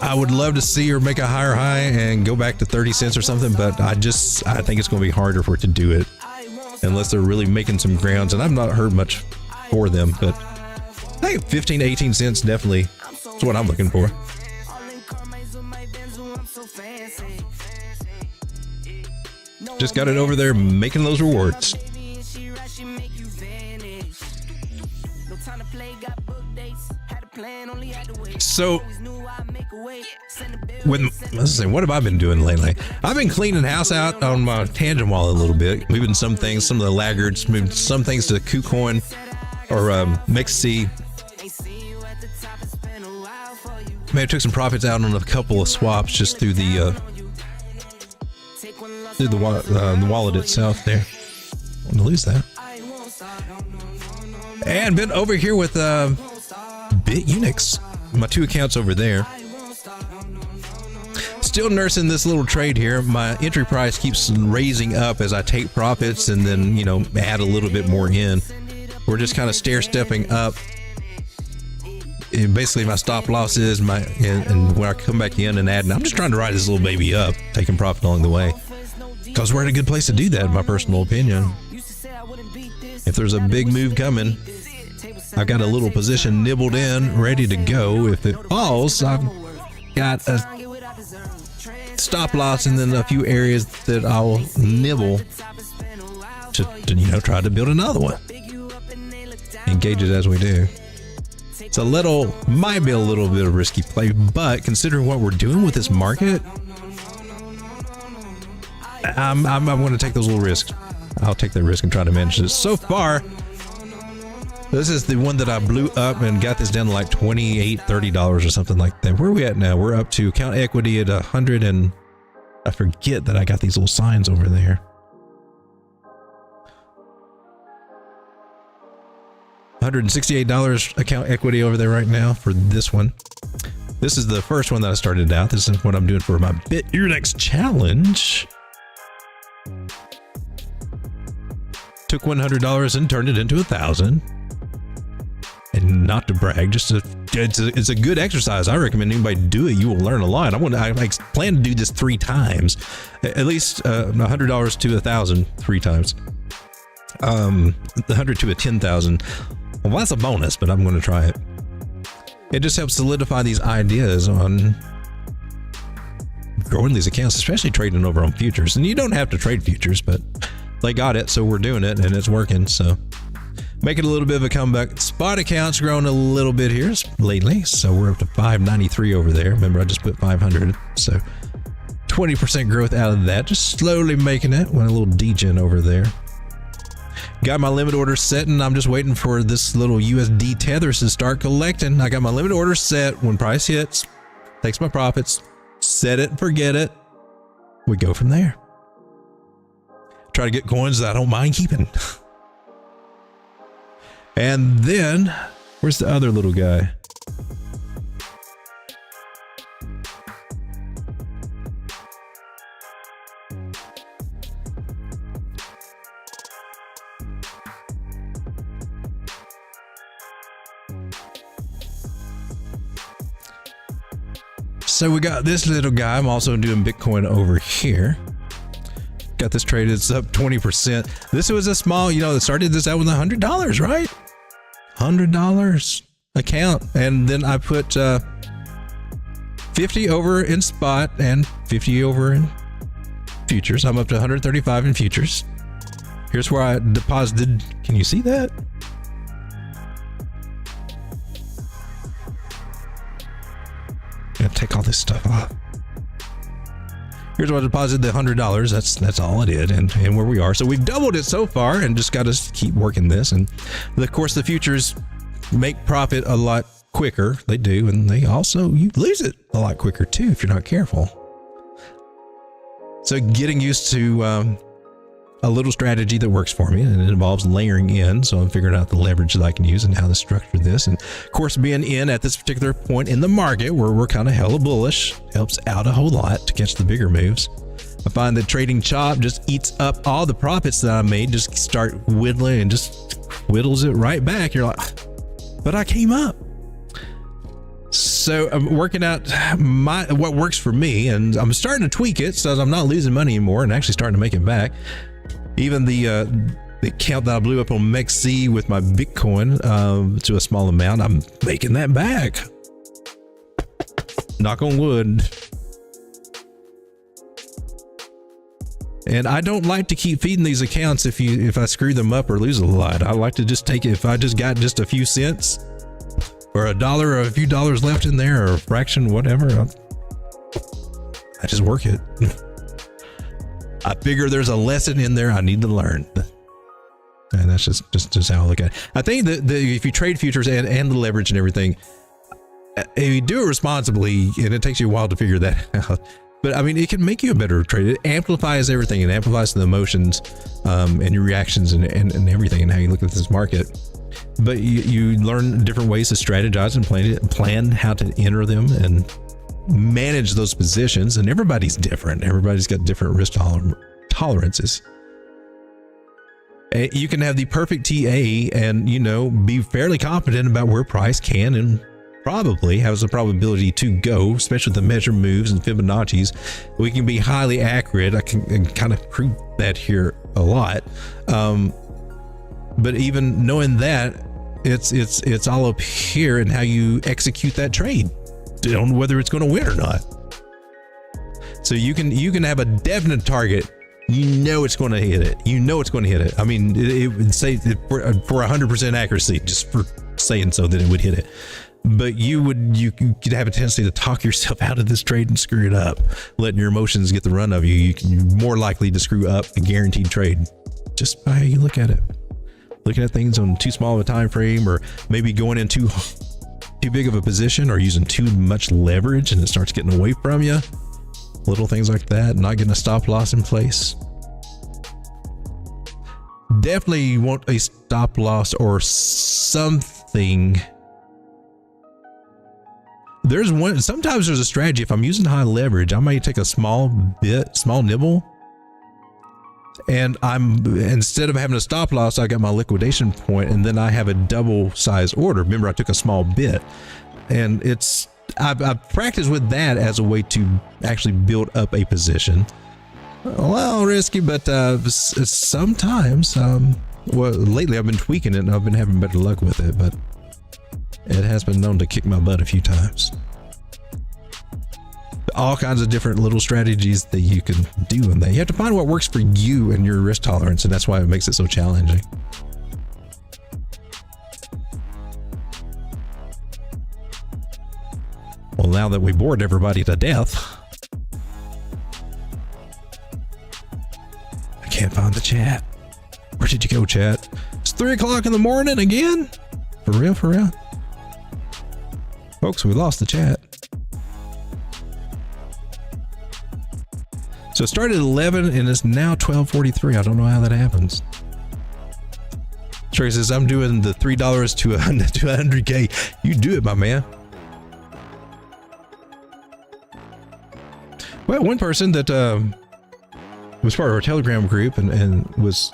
I would love to see her make a higher high and go back to 30 cents or something, but I think it's going to be harder for it to do it unless they're really making some grounds. And I've not heard much for them, but I think 15 to 18 cents definitely is what I'm looking for. Just got it over there making those rewards. So, let's see, what have I been doing lately? I've been cleaning house out on my Tangem wallet a little bit, moving some things, some of the laggards, moved some things to KuCoin or MexC. Man, I took some profits out on a couple of swaps just through the wallet itself there. I want to lose that. And been over here with BitUnix, my two accounts over there. Still nursing this little trade here. My entry price keeps raising up as I take profits and then, you know, add a little bit more in. We're just kind of stair-stepping up. And basically, my stop loss is and when I come back in and add, and I'm just trying to ride this little baby up, taking profit along the way. Because we're in a good place to do that, in my personal opinion. If there's a big move coming, I've got a little position nibbled in, ready to go. If it falls, I've got a stop loss and then a few areas that I'll nibble to you know, try to build another one. Engage it as we do. It's might be a little bit of a risky play, but considering what we're doing with this market, I'm going to take those little risks. I'll take that risk and try to manage this. So far, this is the one that I blew up and got this down to like $28, $30 or something like that. Where are we at now? We're up to account equity at 100 and I forget that I got these little signs over there. $168 account equity over there right now for this one. This is the first one that I started out. This is what I'm doing for my Bit Your Next challenge. Took $100 and turned it into 1,000. And not to brag, just it's a good exercise. I recommend anybody do it. You will learn a lot. I plan to do this 3 times, at least $100 to 1,000 3 times. 100 to 10,000. Well, that's a bonus, but I'm going to try it. It just helps solidify these ideas on growing these accounts, especially trading over on futures. And you don't have to trade futures, but they got it, so we're doing it, and it's working. So making a little bit of a comeback. Spot accounts growing a little bit here lately, so we're up to 593 over there. Remember, I just put 500, so 20% growth out of that. Just slowly making it. Went a little degen over there. Got my limit order set, and I'm just waiting for this little USD tethers to start collecting. I got my limit order set. When price hits, takes my profits, set it and forget it. We go from there. Try to get coins that I don't mind keeping. And then, where's the other little guy? So we got this little guy. I'm also doing Bitcoin over here. Got this traded. It's up 20%. This was a small, that started this out with $100, right? $100 account. And then I put 50 over in spot and 50 over in futures. I'm up to 135 in futures. Here's where I deposited. Can you see that? Take all this stuff off. Here's what I deposited the $100. That's all I did, and where we are. So we've doubled it so far, and just got to keep working this. And of course, the futures make profit a lot quicker. They do, and they also you lose it a lot quicker too if you're not careful. So getting used to a little strategy that works for me, and it involves layering in. So I'm figuring out the leverage that I can use and how to structure this. And of course, being in at this particular point in the market where we're kind of hella bullish helps out a whole lot to catch the bigger moves. I find that trading chop just eats up all the profits that I made. Just start whittling and just whittles it right back. You're like, but I came up. So I'm working out what works for me, and I'm starting to tweak it so I'm not losing money anymore and actually starting to make it back. Even the account that I blew up on MexC with my Bitcoin to a small amount, I'm making that back. Knock on wood. And I don't like to keep feeding these accounts if I screw them up or lose a lot. I like to just take it if I just got just a few cents or $1 or a few dollars left in there or a fraction, whatever. I just work it. I figure there's a lesson in there I need to learn. And that's just how I look at it. I think that if you trade futures and the leverage and everything, if you do it responsibly, and it takes you a while to figure that out, but I mean, it can make you a better trader. It amplifies everything. It amplifies the emotions and your reactions and everything and how you look at this market. But you learn different ways to strategize and plan how to enter them and manage those positions. And everybody's different. Everybody's got different risk tolerances. You can have the perfect TA and, be fairly confident about where price can and probably has a probability to go, especially with the measure moves and Fibonacci's. We can be highly accurate. I can kind of prove that here a lot. But even knowing that, it's all up here in how you execute that trade, on whether it's going to win or not. So you can have a definite target. It's going to hit it. It's going to hit it. I mean, it would say for 100% accuracy, just for saying so that it would hit it. But you could have a tendency to talk yourself out of this trade and screw it up, letting your emotions get the run of you. You're more likely to screw up a guaranteed trade just by how you look at it. Looking at things on too small of a time frame, or maybe going in too big of a position, or using too much leverage and it starts getting away from you. Little things like that, not getting a stop loss in place. Definitely want a stop loss or something. Sometimes there's a strategy. If I'm using high leverage, I might take a small nibble, and instead of having a stop loss, I got my liquidation point, and then I have a double size order. Remember, I took a small bit, and I've practiced with that as a way to actually build up a position. Well, risky, but sometimes, well, lately I've been tweaking it and I've been having better luck with it, but it has been known to kick my butt a few times. All kinds of different little strategies that you can do in that. You have to find what works for you and your risk tolerance, and that's why it makes it so challenging. Well, now that we bored everybody to death, I can't find the chat. Where did you go, chat? It's 3 o'clock in the morning again? For real, for real? Folks, we lost the chat. So it started at 11 and it's now 12:43. I don't know how that happens. Trey says, I'm doing the $3 to 100K. You do it, my man. Well, one person that was part of our Telegram group and was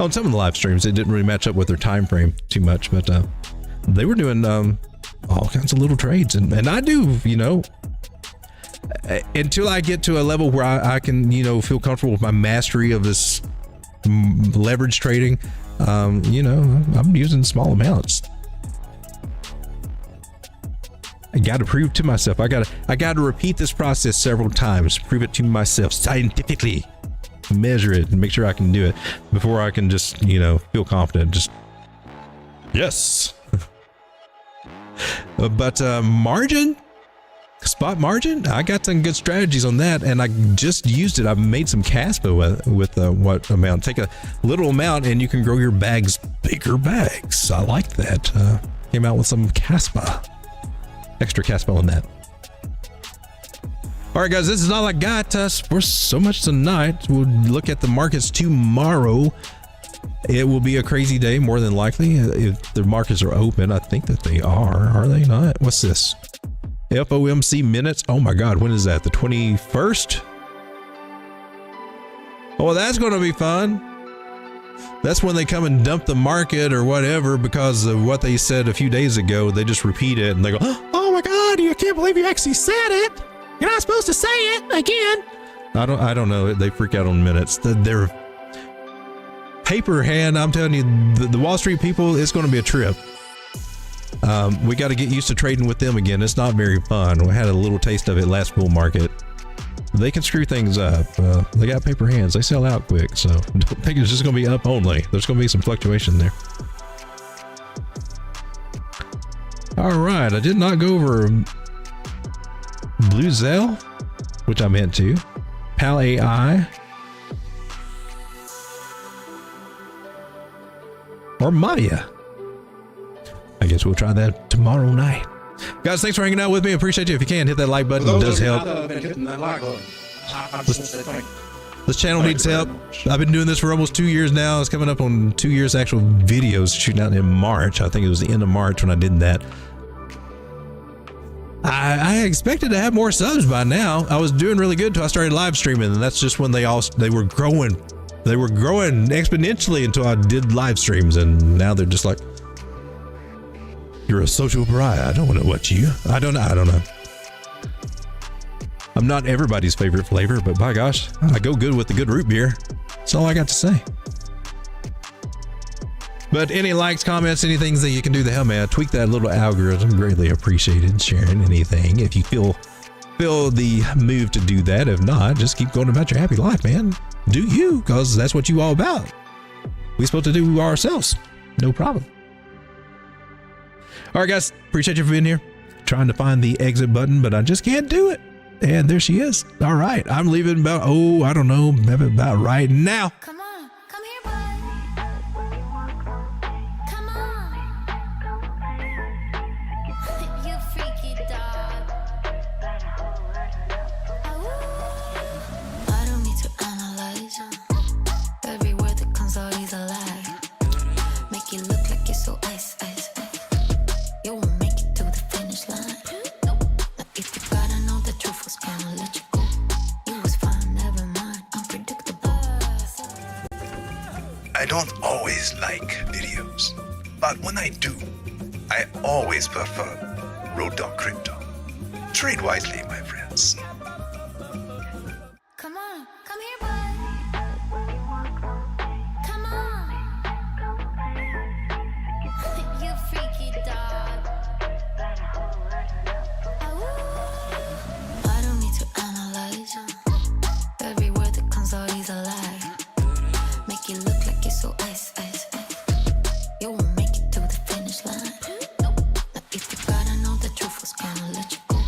on some of the live streams, it didn't really match up with their time frame too much, but they were doing all kinds of little trades, and I do, you know, until I get to a level where I can, you know, feel comfortable with my mastery of this leverage trading. You know, I'm using small amounts. I got to prove to myself. I got to repeat this process several times, prove it to myself scientifically, measure it, and make sure I can do it before I can just, you know, feel confident. Just yes. But margin, spot margin, I got some good strategies on that, and I just used it. I made some Caspa with what amount? Take a little amount, and you can grow your bags bigger bags. I like that. Came out with some Caspa. Extra Caspa on that. All right, guys, this is all I got for so much tonight. We'll look at the markets tomorrow. It will be a crazy day, more than likely, if the markets are open. I think that they are. Are they not? What's this? FOMC minutes. Oh my God, when is that? The 21st? Oh, that's going to be fun. That's when they come and dump the market or whatever because of what they said a few days ago. They just repeat it and they go, oh my God, you can't believe you actually said it. You're not supposed to say it again. I don't know. They freak out on minutes. They're paper hand. I'm telling you, the Wall Street people, it's going to be a trip. We got to get used to trading with them again. It's not very fun. We had a little taste of it last bull market. They can screw things up. They got paper hands. They sell out quick. So don't think it's just going to be up only. There's going to be some fluctuation there. All right. I did not go over Blue Zell, which I meant to. Pal AI. Or Maya. I guess we'll try that tomorrow night. Guys, thanks for hanging out with me. Appreciate you. If you can, hit that like button. It does help. This channel needs help. I've been doing this for almost 2 years now. It's coming up on 2 years actual videos shooting out in March. I think it was the end of March when I did that. I expected to have more subs by now. I was doing really good until I started live streaming, and that's just when they were growing. They were growing exponentially until I did live streams, and now they're just like, you're a social pariah. I don't want to watch you. I don't know. I'm not everybody's favorite flavor, but by gosh, I go good with the good root beer. That's all I got to say. But any likes, comments, anything that you can do, the hell, man, tweak that little algorithm. Greatly appreciated. Sharing anything if you feel the move to do that. If not, just keep going about your happy life, man. Do you, because that's what you all about. We're supposed to do ourselves. No problem. All right, guys, appreciate you for being here. Trying to find the exit button, but I just can't do it. And there she is. All right, I'm leaving about, I don't know, maybe about right now. Come on, come don't always like videos, but when I do, I always prefer Road Dog Crypto. Trade wisely, my friends. Come on, come here, boy. Come on. You freaky dog. I don't need to analyze. Every word that comes out is a lie. Make it look like it's so ice. You won't make it to the finish line. Now if you gotta know the truth was gonna let you go.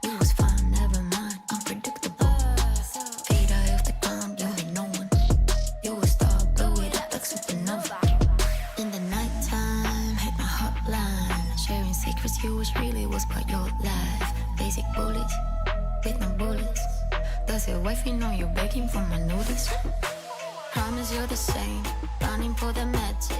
You was fine, never mind, unpredictable. Fade out of the ground, you ain't no one. You a star, blow it up like supernova. In the nighttime, hit my hotline. Sharing secrets, you was really was part your life. Basic bullets, with no bullets. Does your wifey know you're begging for my notice? Promise you're the same, running for the meds.